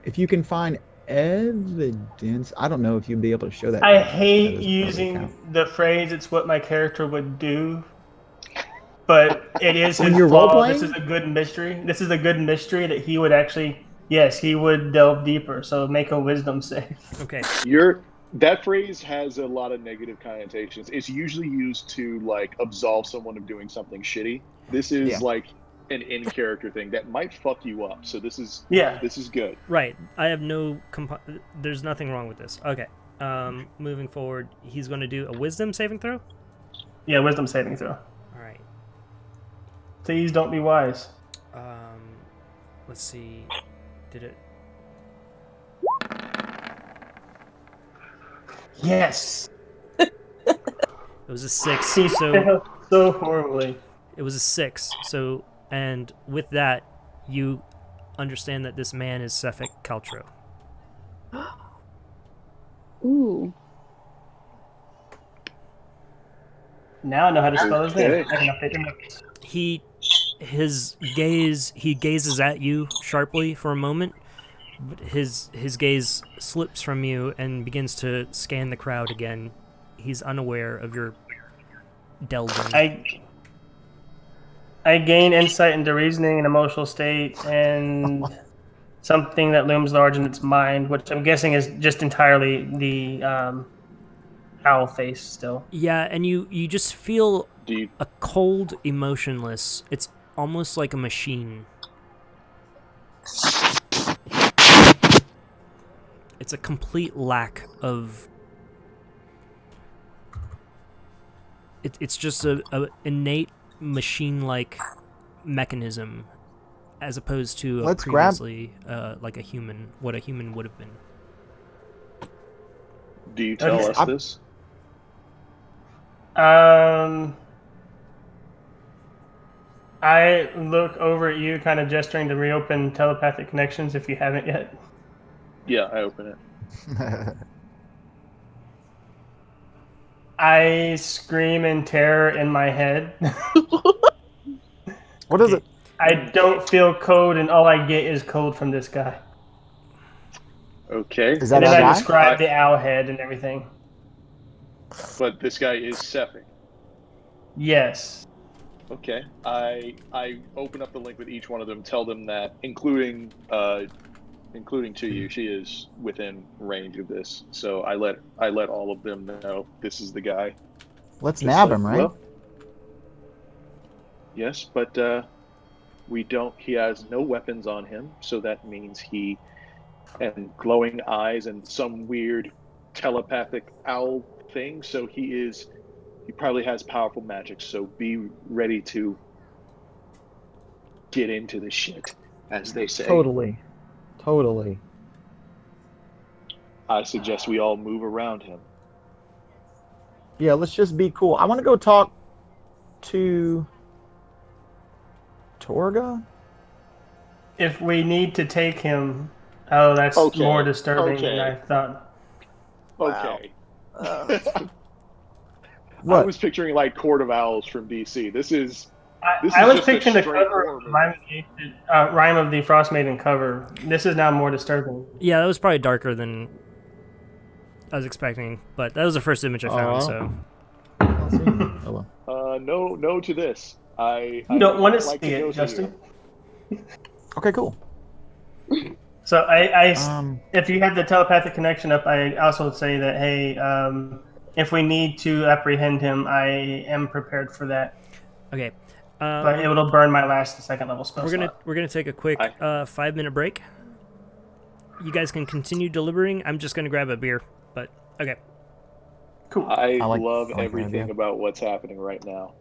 If you can find evidence, I don't know if you'd be able to show that. I That hate doesn't using probably count. the phrase "it's what my character would do," but it is When his you're flaw. role-playing? This is a good mystery. This is a good mystery that he would actually. Yes, he would delve deeper. So make a wisdom save. Okay. That phrase has a lot of negative connotations. It's usually used to like absolve someone of doing something shitty. This is Yeah. like an in-character thing that might fuck you up. So this is good. Right. I have no there's nothing wrong with this. Okay. Moving forward, he's going to do a wisdom saving throw. Yeah, wisdom saving throw. All right. Please don't be wise. Let's see. Did it? Yes. It was a 6. He So failed so horribly. it was a 6. So, and with that, you understand that this man is Sephek Kaltro. Ooh. Now I know how to spell his name. Okay. I can update the notes. He gazes at you sharply for a moment, but his gaze slips from you and begins to scan the crowd again. He's unaware of your delving. I gain insight into reasoning and emotional state and something that looms large in its mind, which I'm guessing is just entirely the owl face still. Yeah, and you just feel Do you a cold, emotionless. It's almost like a machine. It's a complete lack of. It's just a innate machine-like mechanism, as opposed to Let's grab- previously like a human, what a human would have been. Do you tell Okay. us this? I look over at you, kind of gesturing to reopen telepathic connections if you haven't yet. Yeah, I open it. I scream in terror in my head. What is it? I don't feel code, and all I get is code from this guy. Okay. Is that And our then I guy? describe the owl head and everything. But this guy is Sephek. Yes. Okay. I open up the link with each one of them, tell them that, including Tuyu, she is within range of this. So I let all of them know this is the guy. Let's Just nab like, him, right? well, yes, but we don't. He has no weapons on him, so that means and glowing eyes and some weird telepathic owl thing. So he probably has powerful magic. So be ready to get into the shit, as they say. Totally. I suggest we all move around him. Yeah, let's just be cool. I want to go talk to Torga. If we need to take him, that's Okay, more disturbing than okay. I thought. Okay. What? I was picturing like Court of Owls from DC. This is I was just a picturing the straight cover horror of movie. Rime of the Frost Maiden cover. This is now more disturbing. Yeah, that was probably darker than I was expecting, but that was the first image I found. So Oh, well. No to this. I don't want to like see go it, to Justin. Okay, cool. So if you have the telepathic connection up, I also would say that, hey, if we need to apprehend him, I am prepared for that. okay, But it'll burn my last second level spell slot. we're gonna take a quick 5-minute break. You guys can continue deliberating. I'm just gonna grab a beer, but okay. Cool. I I like love that everything idea. about what's happening right now.